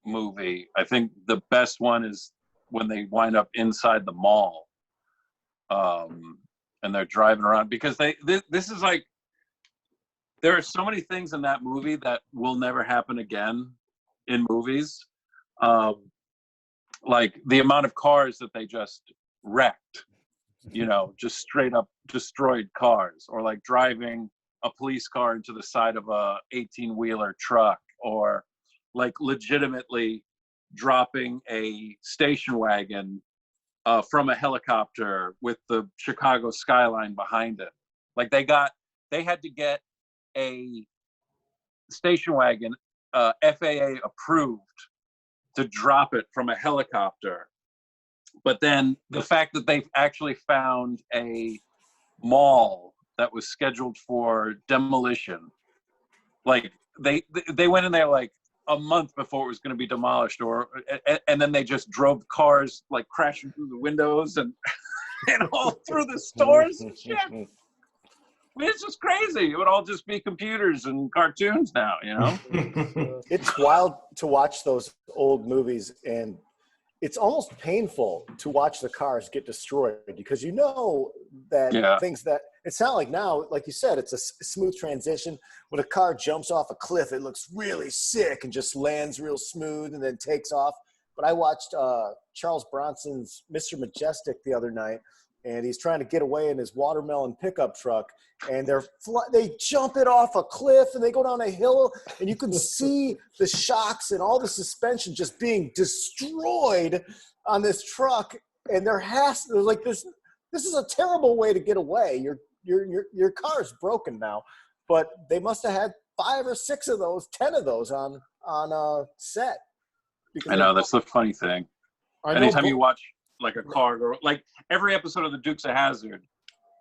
movie. I think the best one is when they wind up inside the mall, and they're driving around, because this is like, there are so many things in that movie that will never happen again in movies. Like the amount of cars that they just wrecked, just straight up destroyed cars, or like driving a police car into the side of a 18-wheeler truck, or like legitimately dropping a station wagon from a helicopter with the Chicago skyline behind it. Like they had to get a station wagon FAA approved to drop it from a helicopter. But then the fact that they've actually found a mall that was scheduled for demolition, like they went in there like a month before it was going to be demolished, and then they just drove cars like crashing through the windows and all through the stores and shit. I mean, it's just crazy. It would all just be computers and cartoons now, It's wild to watch those old movies, and it's almost painful to watch the cars get destroyed, because that things that it's not like now, like you said, it's a smooth transition. When a car jumps off a cliff, it looks really sick and just lands real smooth and then takes off. But I watched Charles Bronson's Mr. Majestic the other night, and he's trying to get away in his watermelon pickup truck, and they jump it off a cliff and they go down a hill, and you can see the shocks and all the suspension just being destroyed on this truck. And this is a terrible way to get away. Your car's broken now, but they must have had 5 or 6 of those, 10 of those on set. I know, that's the funny thing. Anytime you watch like a car, or like every episode of the Dukes of Hazzard,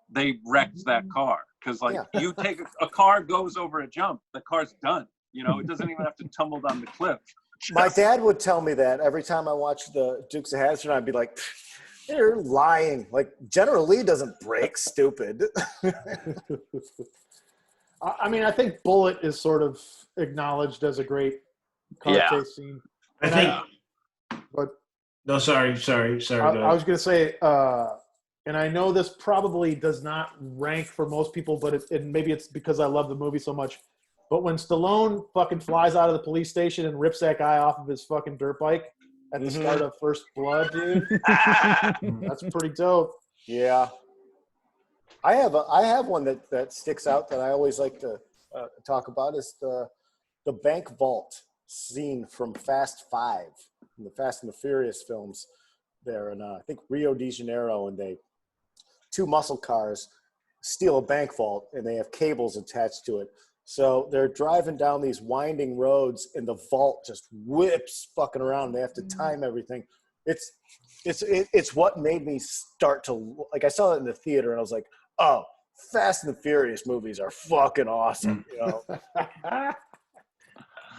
they wrecked that car, because you take a car goes over a jump, the car's done. It doesn't even have to tumble down the cliff. My dad would tell me that every time I watched the Dukes of Hazzard. I'd be like, "You're lying. Like General Lee doesn't break, stupid." I mean, I think Bullet is sort of acknowledged as a great car chase scene. I think. But no, sorry. I was going to say, and I know this probably does not rank for most people, but maybe it's because I love the movie so much. But when Stallone fucking flies out of the police station and rips that guy off of his fucking dirt bike at the start of First Blood, dude, that's pretty dope. Yeah. I have one that sticks out that I always like to talk about, is the bank vault scene from Fast 5, in the Fast and the Furious films there in I think Rio de Janeiro, and 2 muscle cars steal a bank vault, and they have cables attached to it. So they're driving down these winding roads, and the vault just whips fucking around. They have to time everything. It's what made me start to like. I saw it in the theater, and I was like, "Oh, Fast and the Furious movies are fucking awesome."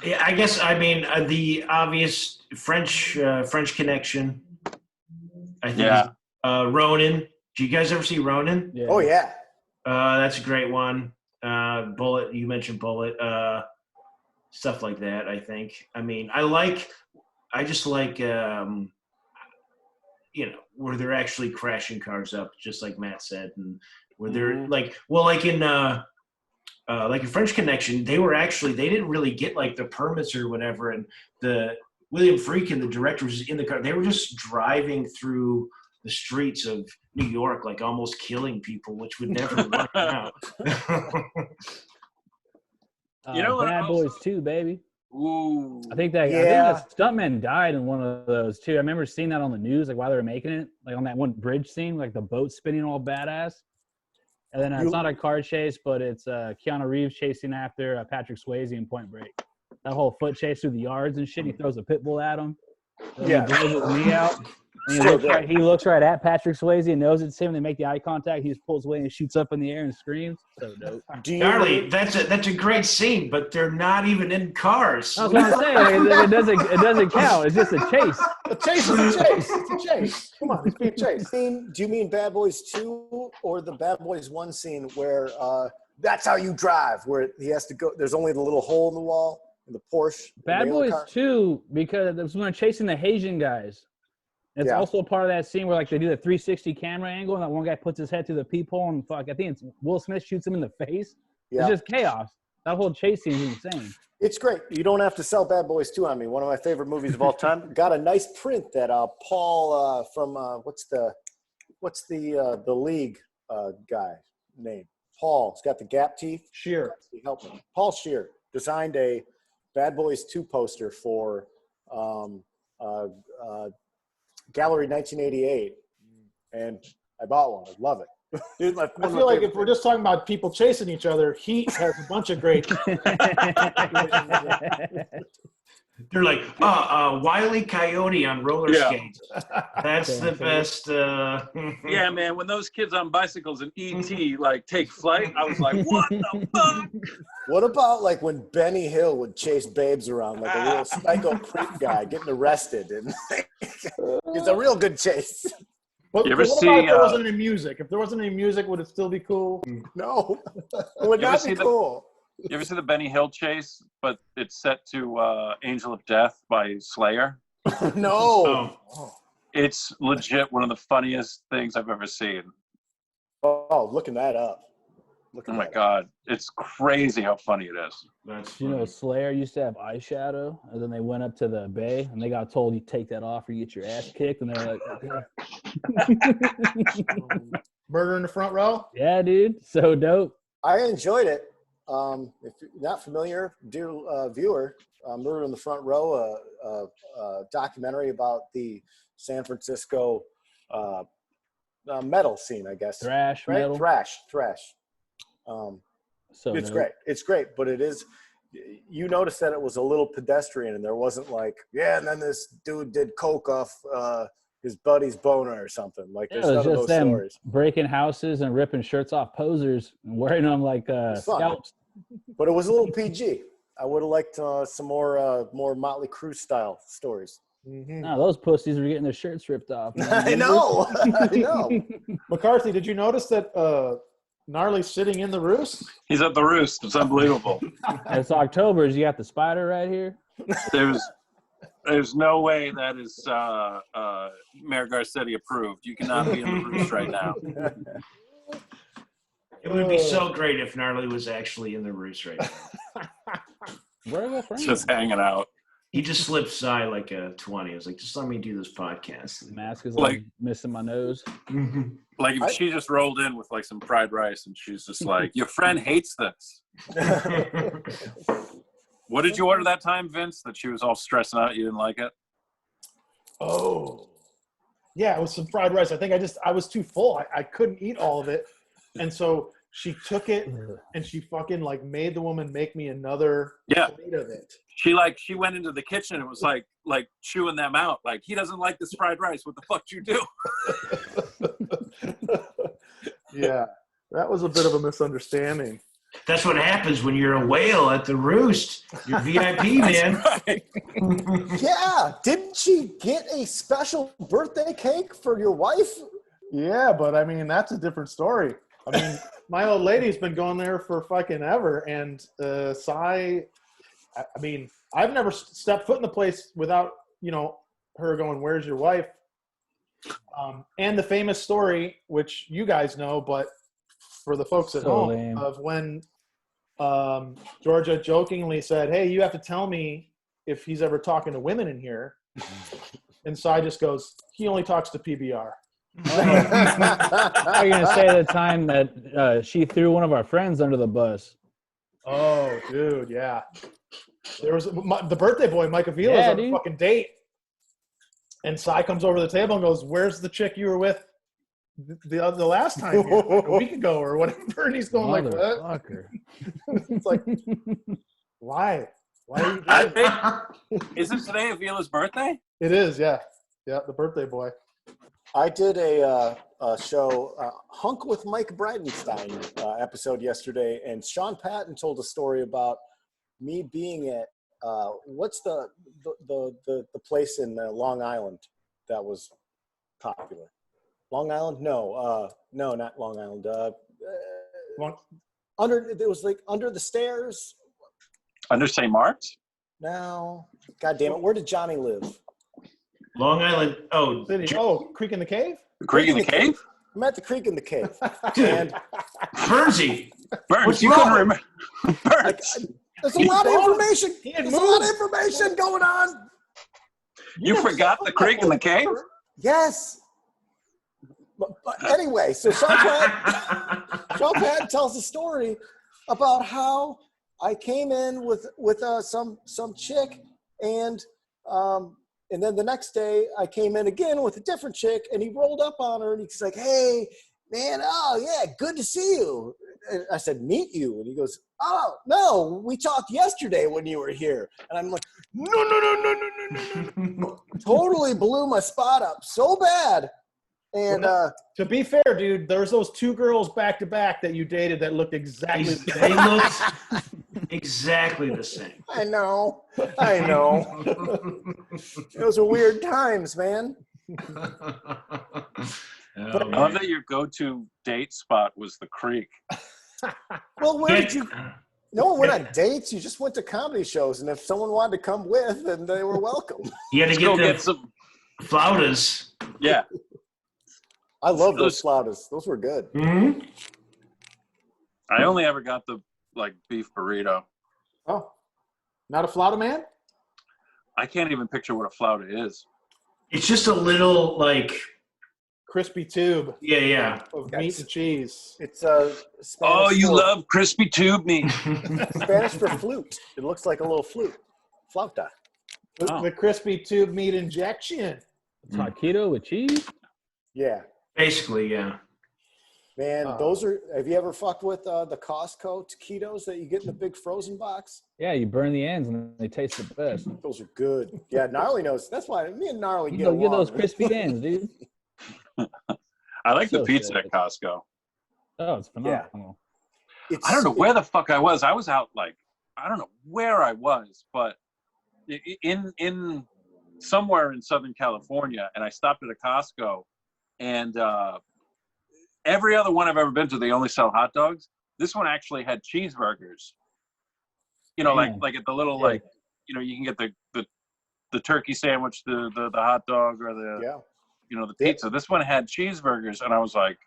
Yeah, I guess, I mean, the obvious French Connection, I think. Yeah. Ronin. Do you guys ever see Ronin? Yeah. Oh yeah. That's a great one. Bullet, you mentioned Bullet. Stuff like that, I think. I mean, I just like, where they're actually crashing cars up, just like Matt said, and where they're like in French Connection, they didn't really get like the permits or whatever, and the William Friedkin, the director, was in the car. They were just driving through the streets of New York, like almost killing people, which would never work out. Bad Boys 2, baby. Ooh. I think that stuntman died in one of those too. I remember seeing that on the news, like while they were making it, like on that one bridge scene, like the boat spinning all badass. And then it's not a car chase, but it's Keanu Reeves chasing after Patrick Swayze in Point Break. that whole foot chase through the yards and shit. He throws a pit bull at him. Yeah. He blows his knee out. And So good. he looks right at Patrick Swayze and knows it's him. They make the eye contact. He just pulls away and shoots up in the air and screams. So dope. Do you Charlie, that's a great scene, but they're not even in cars. That's what I'm saying. It doesn't count. It's just a chase. A chase is a chase. It's a chase. Come on, it's being chased. do you mean Bad Boys 2 or the Bad Boys 1 scene where that's how you drive, where he has to go? There's only the little hole in the wall in the Porsche. Bad the Boys car. 2, because it was when they're chasing the Haitian guys. It's Yeah. also part of that scene where like they do the 360 camera angle and that one guy puts his head through the peephole and fuck, I think it's Will Smith shoots him in the face. Yeah. It's just chaos. That whole chase scene is insane. It's great. You don't have to sell Bad Boys 2 on me. One of my favorite movies of all time. Got a nice print that Paul from what's the league guy name? Paul. He's got the gap teeth. Sheer. Help me. Paul Shear designed a Bad Boys 2 poster for Gallery 1988, and I bought one. I love it. Dude, I feel like if we're just talking about people chasing each other, Heat has a bunch of great. They're like, Wile E. Coyote on roller Yeah. skates. That's the best. Yeah, man. When those kids on bicycles in ET like take flight, I was like, what the fuck? What about like when Benny Hill would chase babes around like a real psycho creep guy getting arrested, and it's a real good chase. But You ever what see, about if there wasn't any music? If there wasn't any music, would it still be cool? No, it would You ever not see be cool. You ever see the Benny Hill chase, but it's set to Angel of Death by Slayer? No. It's legit one of the funniest things I've ever seen. Oh, looking that up. Oh my God. It's crazy how funny it is. That's You know, funny. Slayer used to have eyeshadow, and then they went up to the bay, and they got told you take that off or you get your ass kicked, and they're like, okay. Murder in the Front Row? Yeah, dude, so dope. I enjoyed it. If you're not familiar, dear viewer, Murder in the Front Row, a documentary about the San Francisco metal scene, I guess. Thrash Right? metal. Thrash. So It's dope. great. It's great, but it is. You noticed that it was a little pedestrian, and there wasn't like, yeah, and then this dude did coke off his buddy's boner or something. Like, Yeah, there's it none was of just those them stories. breaking houses and ripping shirts off posers and wearing them like fun. scalps. But it was a little PG. I would have liked some more Motley Crue style stories. Mm-hmm. No, those pussies were getting their shirts ripped off. man. I know. I know. McCarthy, did you notice that Gnarly's sitting in the roost? He's at the roost. It's unbelievable. It's October. You got the spider right here. There's no way that is Mayor Garcetti approved. You cannot be in the roost right now. It would be so great if Gnarly was actually in the roost right now. Where are my friends? Just hanging out. He just slipped by like a 20. I was like, just let me do this podcast. The mask is Like- like missing my nose. Like if she just rolled in with like some fried rice and she's just like, your friend hates this. What did you order that time, Vince? That she was all stressing out you didn't like it? Oh. Yeah, it was some fried rice. I think I was too full. I couldn't eat all of it. And so she took it and she fucking like made the woman make me another Yeah. plate of it. She went into the kitchen and was like chewing them out. Like, he doesn't like this fried rice. What the fuck you do? Yeah, that was a bit of a misunderstanding. That's what happens when you're a whale at the roost. You're VIP, man. Right. Yeah. Didn't she get a special birthday cake for your wife? Yeah, but I mean, that's a different story. I mean, my old lady's been going there for fucking ever. And I mean, I've never stepped foot in the place without, her going, "Where's your wife?" And the famous story, which you guys know, but for the folks at So home, lame. of when Georgia jokingly said, "Hey, you have to tell me if he's ever talking to women in here." And Cy just goes, "He only talks to PBR." Are you gonna say the time that she threw one of our friends under the bus? Oh, dude, yeah. There was the birthday boy, Mike Avila's Yeah, on a dude. fucking date. And Cy comes over to the table and goes, "Where's the chick you were with the last time, here, like a week ago or whatever?" And he's going like, "What?" Motherfucker. It's like, why? Why are you doing I that? think isn't today Avila's birthday? It is, yeah. Yeah, the birthday boy. I did a show, Hunk with Mike Bridenstine episode yesterday, and Sean Patton told a story about me being at what's the place in Long Island that was popular? Long Island? No, not Long Island. It was like under the stairs. Under St. Mark's? No, God damn it! Where did Johnny live? Long Island. Oh, City. Oh, Creek in the Cave? The Creek in the Cave? I'm at the Creek in the Cave, and Fernsey. Burns, What's you wrong? couldn't remember. Burns, there's a lot of information. He had There's a lot of moved. information going on. you forgot the Creek in the Cave? Yes. But anyway, so Sean Patton tells a story about how I came in with some chick, and then the next day I came in again with a different chick, and he rolled up on her and he's like, "Hey, man, oh yeah, good to see you." And I said, "Meet you," and he goes, "Oh no, we talked yesterday when you were here," and I'm like, "No." Totally blew my spot up so bad. And To be fair, dude, there's those two girls back to back that you dated that looked exactly the They same. looked exactly the same. I know. Those are weird times, man. Oh, I love that your go-to date spot was the Creek. Well, where did you? No one went on dates. You just went to comedy shows, and if someone wanted to come with, then they were welcome. You had to Let's go get get the some. flautas. Yeah. I love those flautas. Those were good. Mm-hmm. I only ever got the beef burrito. Oh, not a flauta man? I can't even picture what a flauta is. It's just a little Crispy tube yeah. of meat and cheese. It's Spanish Oh, you for, love crispy tube meat. Spanish for flute. It looks like a little flute. Flauta. Oh. The crispy tube meat injection. Taquito with cheese. Yeah, Basically, yeah. man. Oh. Those are. Have you ever fucked with the Costco taquitos that you get in the big frozen box? Yeah, you burn the ends and they taste the best. Those are good. Yeah, Gnarly knows. That's why me and Gnarly You get know, along. get those crispy ends, dude. I like the So pizza good. at Costco. Oh, it's phenomenal. It's, I don't know where the fuck I was. I was out I don't know where I was, but in somewhere in Southern California, and I stopped at a Costco, and every other one I've ever been to, they only sell hot dogs. This one actually had cheeseburgers. You know, Damn. like at the little Yeah. you can get the turkey sandwich, the hot dog, or the Yeah. the pizza. This one had cheeseburgers, and I was like,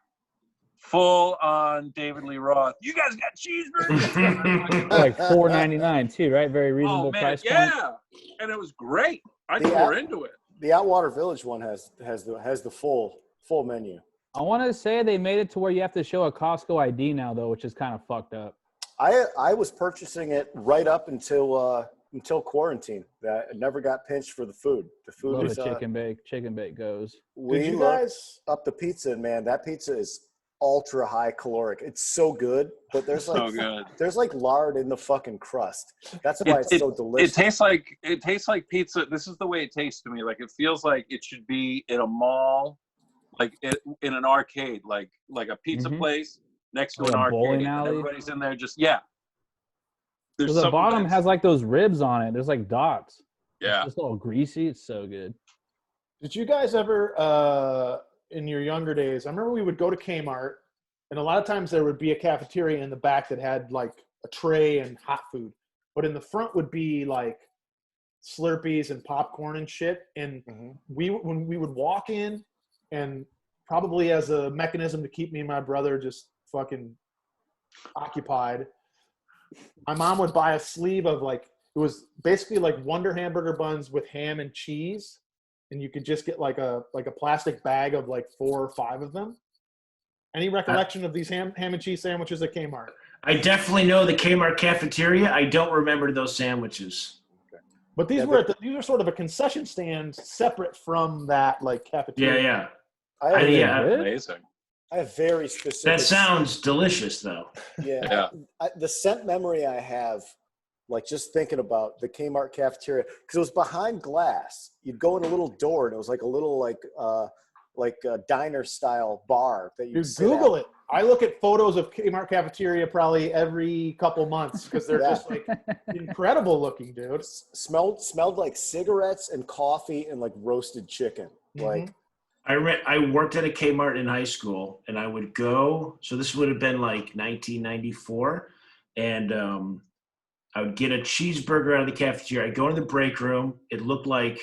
full on David Lee Roth. You guys got cheeseburgers? Like $4.99 too, right? Very reasonable Oh man, price point. yeah, and it was great. I The tore app- into it. The Outwater Village one has the full menu. I want to say they made it to where you have to show a Costco ID now, though, which is kind of fucked up. I was purchasing it right up until quarantine. That I never got pinched for the food. The food Love is the chicken bake. Chicken bake goes. we Did you looked guys? up the pizza, and man, that pizza is ultra high caloric. It's so good, but there's So like good. there's like lard in the fucking crust. That's why it's so It delicious. tastes like pizza. This is the way it tastes to me. Like it feels like it should be in a mall, in an arcade, like a pizza Mhm. place next to Like an a arcade. bowling And alley? everybody's in there just There's So the something bottom that's- has like those ribs on it. There's like dots. yeah. It's all greasy. It's so good. Did you guys ever, in your younger days, I remember we would go to Kmart, and a lot of times there would be a cafeteria in the back that had like a tray and hot food, but in the front would be like Slurpees and popcorn and shit. And Mhm. when we would walk in, and probably as a mechanism to keep me and my brother just fucking occupied, my mom would buy a sleeve of it was basically like Wonder Hamburger buns with ham and cheese, and you could just get like a plastic bag of like 4 or 5 of them. Any recollection of these ham and cheese sandwiches at Kmart? I definitely know the Kmart cafeteria. I don't remember those sandwiches. But these Yeah, were these were sort of a concession stand separate from that like cafeteria. Yeah. I have, Yeah. Good? Amazing. I have very specific. That sounds delicious, though. Yeah. Yeah. The scent memory I have Like just thinking about the Kmart cafeteria, because it was behind glass. You'd go in a little door, and it was like a little like a diner style bar that you Dude, Google it. I look at photos of Kmart cafeteria probably every couple months because they're Yeah. just like incredible looking, dude. Smelled like cigarettes and coffee and like roasted chicken. Like I worked at a Kmart in high school, and I would go. So this would have been like 1994, and I would get a cheeseburger out of the cafeteria. I'd go into the break room. It looked like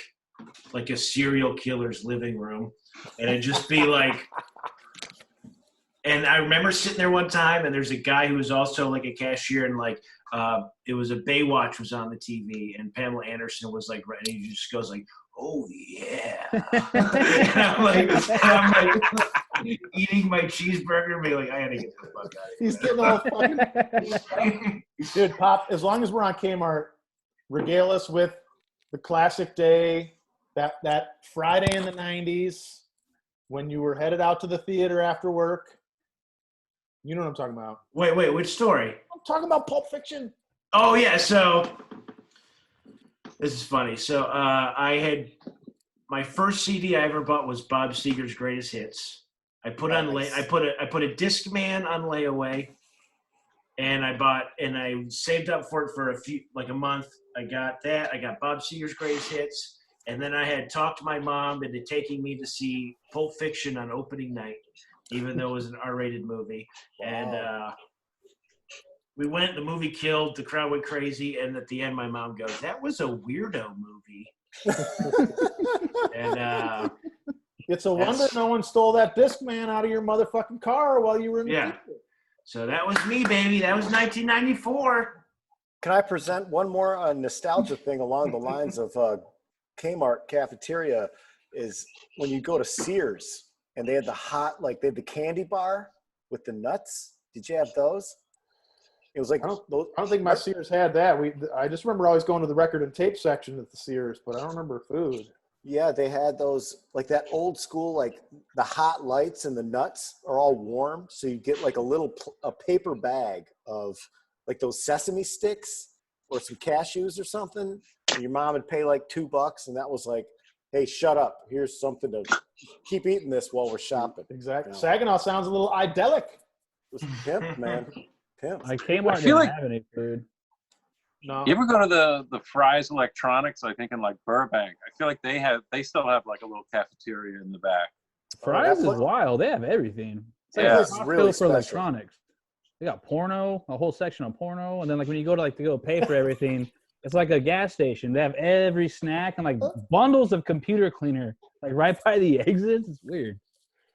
a serial killer's living room, and it'd just be like. And I remember sitting there one time, and there's a guy who was also like a cashier, and like it was a Baywatch was on the TV, and Pamela Anderson was like, right, and he just goes like, "Oh yeah," and I'm like eating my cheeseburger, and being like, "I gotta get the fuck out of here." He's getting all fucking dude. Pop, as long as we're on Kmart, regale us with the classic day, that Friday in the '90s when you were headed out to the theater after work. You know what I'm talking about. Wait, which story? I'm talking about Pulp Fiction. Oh yeah, so this is funny. So I had my first CD I ever bought was Bob Seger's Greatest Hits. I put on I put a Discman on layaway, and I saved up for it for a month. I got that. I got Bob Seger's Greatest Hits, and then I had talked my mom into taking me to see Pulp Fiction on opening night, even though it was an R-rated movie. And we went, the movie killed, the crowd went crazy, and at the end my mom goes, "That was a weirdo movie." And it's a wonder no one stole that Discman out of your motherfucking car while you were in the theater. So that was me, baby. That was 1994. Can I present one more nostalgia thing along the lines of Kmart cafeteria? Is when you go to Sears and they had they had the candy bar with the nuts. Did you have those? It was like I don't think my Sears had that. I just remember always going to the record and tape section at the Sears, but I don't remember food. Yeah, they had those, like that old school, like the hot lights and the nuts are all warm. So you get like a paper bag of like those sesame sticks or some cashews or something. And your mom would pay like $2, and that was like, "Hey, shut up. Here's something to keep eating this while we're shopping." Exactly. You know? Saginaw sounds a little idyllic. It was pimp, man. Pimp. Like Kmart feel didn't like- have any food. No. You ever go to the Fry's Electronics? I think in like Burbank. I feel like they still have like a little cafeteria in the back. Fry's is that's what- wild. They have everything. It's like Yeah. a It's Costco really for special. electronics. They got porno, a whole section of porno, and then like when you go to go pay for everything, it's like a gas station. They have every snack and like bundles of computer cleaner like right by the exits. It's weird.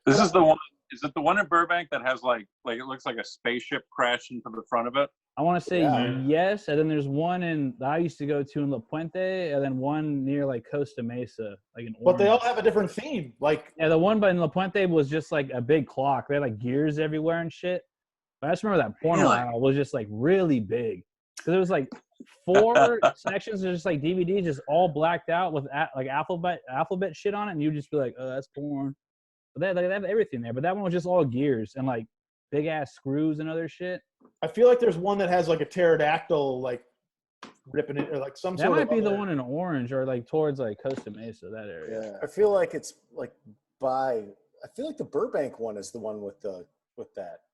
This is the one. Is it the one in Burbank that has like it looks like a spaceship crashed into the front of it? I want to say Yeah. yes, and then there's one that I used to go to in La Puente, and then one near like Costa Mesa, like in. But they all Orange. have a different theme. Like, Yeah, the one in La Puente was just like a big clock. They had like gears everywhere and shit. But I just remember that porno Really? aisle was just like really big because it was like 4 sections of just like DVDs, just all blacked out with like alphabet shit on it, and you'd just be like, "Oh, that's porn." But they have everything there. But that one was just all gears and like big ass screws and other shit. I feel like there's one that has like a pterodactyl like ripping it, or like some That sort might of be the other- one in Orange or like towards like Costa Mesa, that area. Yeah, I feel like it's like I feel like the Burbank one is the one with that.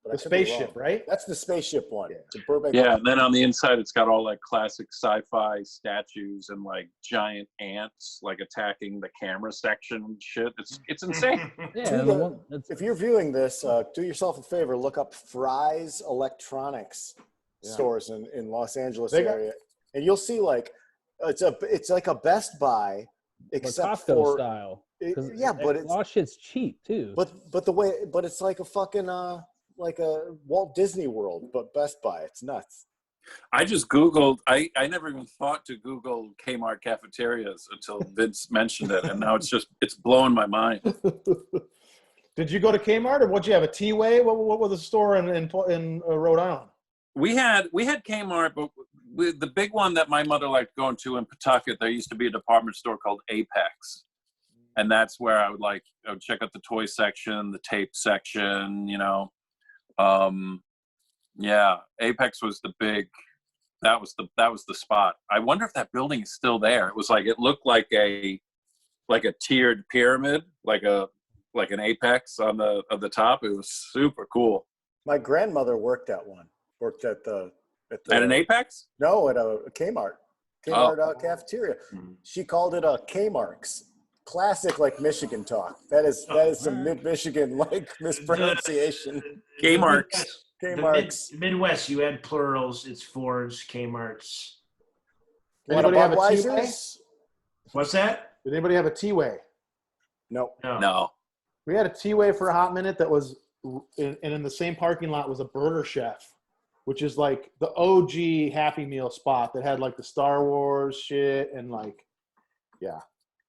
But I the could be spaceship, wrong. right? That's the spaceship one. The Burbank. Yeah, one. and then on the inside, it's got all like classic sci-fi statues and like giant ants like attacking the camera section and shit. It's insane. Yeah, Do the the- one, that's, If you're viewing this, do yourself a favor. Look up Fry's Electronics stores in Los Angeles They got- area, and you'll see like it's like a Best Buy, but except Costco for style. 'Cause yeah, but it's all shit's cheap too. but it's like a fucking like a Walt Disney World, but Best Buy. It's nuts. I just Googled. I never even thought to Google Kmart cafeterias until Vince mentioned it, and now it's blowing my mind. Did you go to Kmart, or what'd you have, a T-Way? What was the store in Rhode Island? We had Kmart, but the big one that my mother liked going to in Pawtucket, there used to be a department store called Apex. And that's where I would check out the toy section, the tape section, Yeah, Apex was the big That was the spot. I wonder if that building is still there. It was like, it looked like a tiered pyramid, like an apex on the top. It was super cool. My grandmother worked at one. Worked at An apex? No, at a Kmart. Cafeteria. She called it a Kmarks. Classic, like Michigan talk. That is some mid-Michigan like mispronunciation. Kmarks. Kmarks. The Midwest, you had plurals. It's Fords, Kmarts. Anybody have a T-way? Budweiser's? What's that? Did anybody have a T-way? No. No. We had a T-way for a hot minute that was, and in the same parking lot was a Burger Chef, which is like the OG Happy Meal spot that had like the Star Wars shit and like, yeah.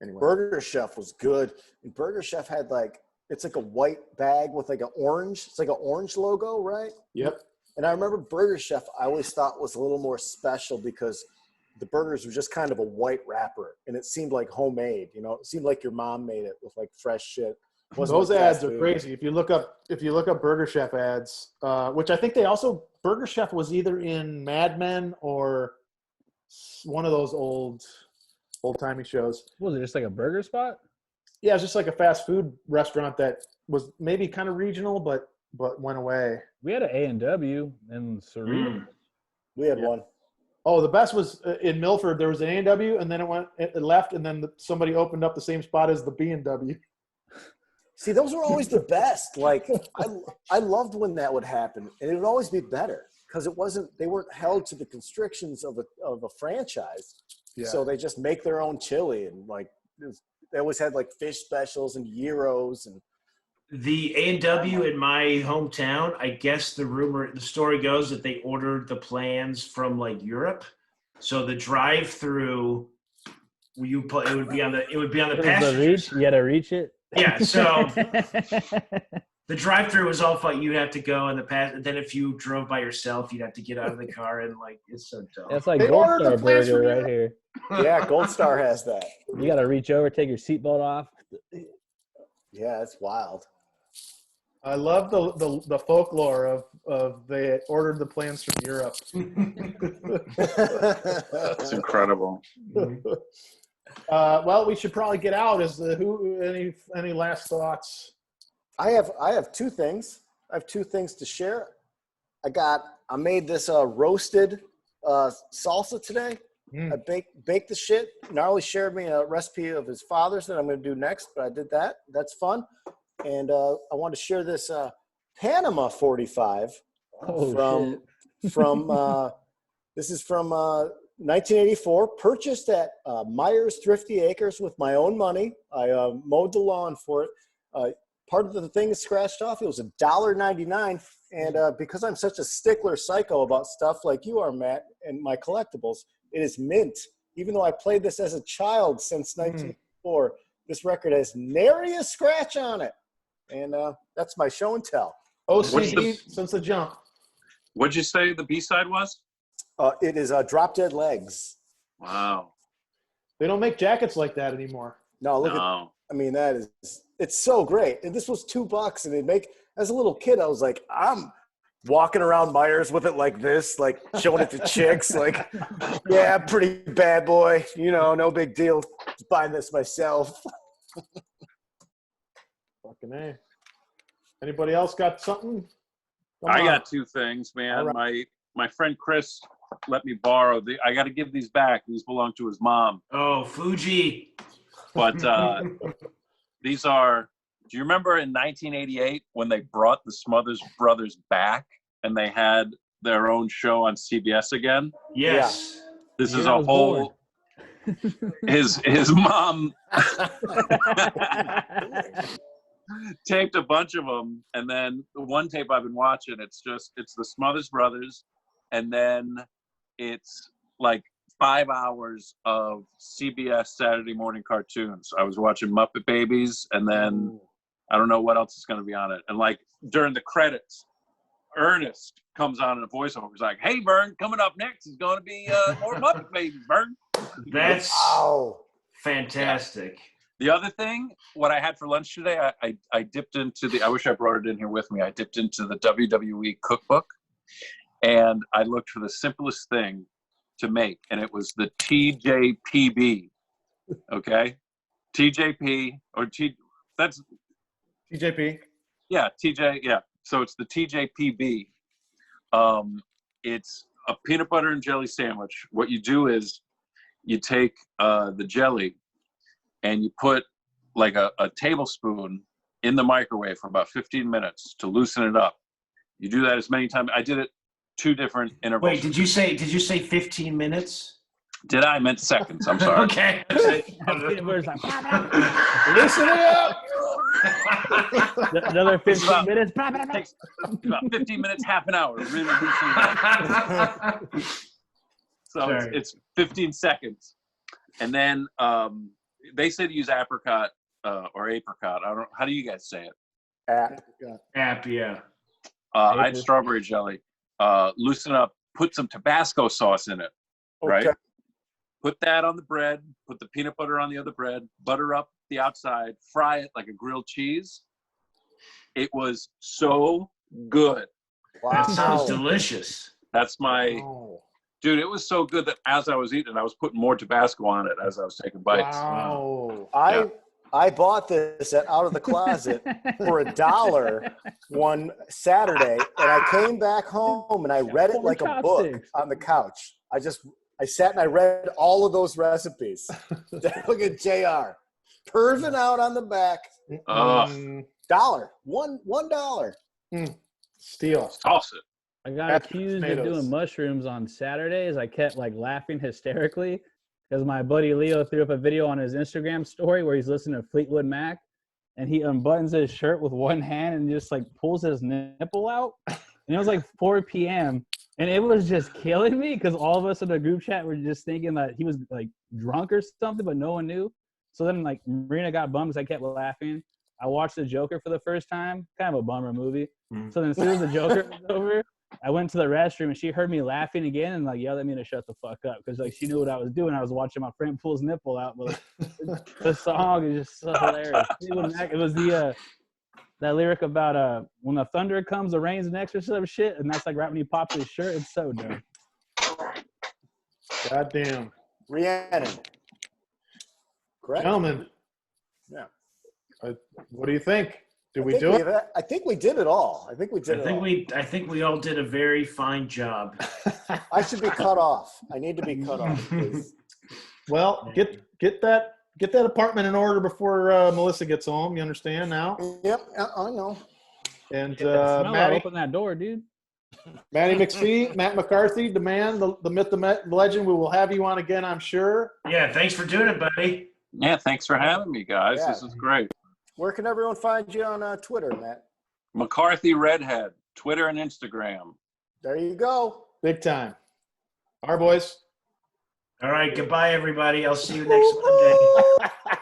Anyway. Burger Chef was good. And Burger Chef had like, it's like a white bag with like an orange. It's like an orange logo, right? Yep. And I remember Burger Chef, I always thought was a little more special because the burgers were just kind of a white wrapper and it seemed like homemade, you know, it seemed like your mom made it with like fresh shit. Those ads are crazy. If you look up Burger Chef ads, which I think Burger Chef was either in Mad Men or one of those old timey shows. Was it just like a burger spot? Yeah, it's just like a fast food restaurant that was maybe kind of regional, but went away. We had an A&W in Cerritos. We had one. Oh, the best was in Milford. There was an A&W, and then it left, and then somebody opened up the same spot as the B&W. See, those were always the best. Like, I loved when that would happen, and it would always be better because they weren't held to the constrictions of a franchise. Yeah. So they just make their own chili, and like they always had like fish specials and gyros and. The A&W in my hometown, I guess the story goes that they ordered the plans from like Europe. So the drive-through, it would be on the passengers. You had to reach it. Yeah, so the drive-through was all fun. You'd have to go in the pass. And then if you drove by yourself, you'd have to get out of the car and like it's so dumb. That's like They Gold ordered Star the plans Burger from right here. Yeah, Gold Star has that. You got to reach over, take your seatbelt off. Yeah, it's wild. I love the folklore of they ordered the plans from Europe. It's incredible. Well, we should probably get out. Any last thoughts? I have two things. I have two things to share. I made this roasted salsa today. I baked the shit. Gnarly shared me a recipe of his father's that I'm going to do next, but I did that. That's fun. And I want to share this Panama 45 from this is from 1984, purchased at Myers Thrifty Acres with my own money. I mowed the lawn for it. Part of the thing is scratched off. It was $1.99. And because I'm such a stickler psycho about stuff like you are, Matt, and my collectibles, it is mint. Even though I played this as a child since 1984, this record has nary a scratch on it. And that's my show and tell. OCD since the jump. What'd you say the B-side was? It is Drop Dead Legs. Wow. They don't make jackets like that anymore. No, look No. it's so great. And this was $2 and as a little kid, I was like, I'm walking around Myers with it like this, like showing it to chicks, like, yeah, pretty bad boy, no big deal. Just buying this myself. Fucking A. Anybody else got something? I got two things, man. Right. My friend Chris let me borrow I got to give these back. These belong to his mom. Oh, Fuji. But these are. Do you remember in 1988 when they brought the Smothers Brothers back and they had their own show on CBS again? Yes. This Yeah, is I a was whole. His mom taped a bunch of them, and then the one tape I've been watching, it's the Smothers Brothers, and then it's like 5 hours of CBS Saturday morning cartoons. I was watching Muppet Babies, and then I don't know what else is going to be on it. And like during the credits, Ernest comes on in a voiceover. He's like, "Hey, Vern, coming up next is going to be more Muppet Babies, Vern." That's Wow. fantastic. The other thing, what I had for lunch today, I dipped into I wish I brought it in here with me. I dipped into the WWE cookbook, and I looked for the simplest thing. to make, and it was the TJPB. Okay, TJP or T. That's TJP. yeah, TJ. Yeah, so it's the TJPB. It's a peanut butter and jelly sandwich. What you do is you take the jelly and you put like a tablespoon in the microwave for about 15 minutes to loosen it up. You do that as many times. I did it 2 different intervals. Wait, did you say 15 minutes? Did I? meant seconds. I'm sorry. Okay. Where's like, Listen up. another 15 minutes. It takes about 15 minutes, half an hour. Really loosen it up. So Sorry. it's 15 seconds. And then they say to use apricot or apricot. I don't know. How do you guys say it? App, yeah. I had strawberry jelly. Loosen up, put some Tabasco sauce in it, right? Okay. Put that on the bread, put the peanut butter on the other bread, butter up the outside, fry it like a grilled cheese. It was so good. That sounds Wow. delicious. That's my Oh, dude. It was so good that as I was eating it, I was putting more Tabasco on it as I was taking bites. wow. I bought this out of the closet for $1 one Saturday, and I came back home and I read it like a book Chopsticks. on the couch. I sat and I read all of those recipes. Look at JR. Perving out on the back. Mm, $1. Steal. Toss it. I got That's accused of tomatoes. doing mushrooms on Saturdays. I kept like laughing hysterically because my buddy Leo threw up a video on his Instagram story where he's listening to Fleetwood Mac and he unbuttons his shirt with one hand and just like pulls his nipple out. And it was like 4 p.m. and it was just killing me because all of us in the group chat were just thinking that he was like drunk or something, but no one knew. So then like Marina got bummed because I kept laughing. I watched The Joker for the first time, kind of a bummer movie. So then as soon as The Joker was over, I went to the restroom and she heard me laughing again and like yelled at me to shut the fuck up because like she knew what I was doing. I was watching my friend pull his nipple out, but like, the song is just so hilarious. It was the that lyric about when the thunder comes, the rain's next or some shit, and that's like right when he pops his shirt. It's so dope. Goddamn. Rhiannon. Correct? Gentlemen. Yeah. What do you think? Did we do it? I think we did it all. I think we did I think we all did a very fine job. I should be cut off. I need to be cut off. Please. Well, get that apartment in order before Melissa gets home. You understand now? Yep, I know. And Smell that, Matty open that door, dude. McPhee, Matt McCarthy, the man, the myth, the legend. We will have you on again, I'm sure. Yeah, thanks for doing it, buddy. Yeah, thanks for having me, guys. Yeah. This is great. Where can everyone find you on Twitter, Matt? McCarthy Redhead, Twitter and Instagram. There you go. Big time. Our boys. All right, goodbye, everybody. I'll see you next Monday.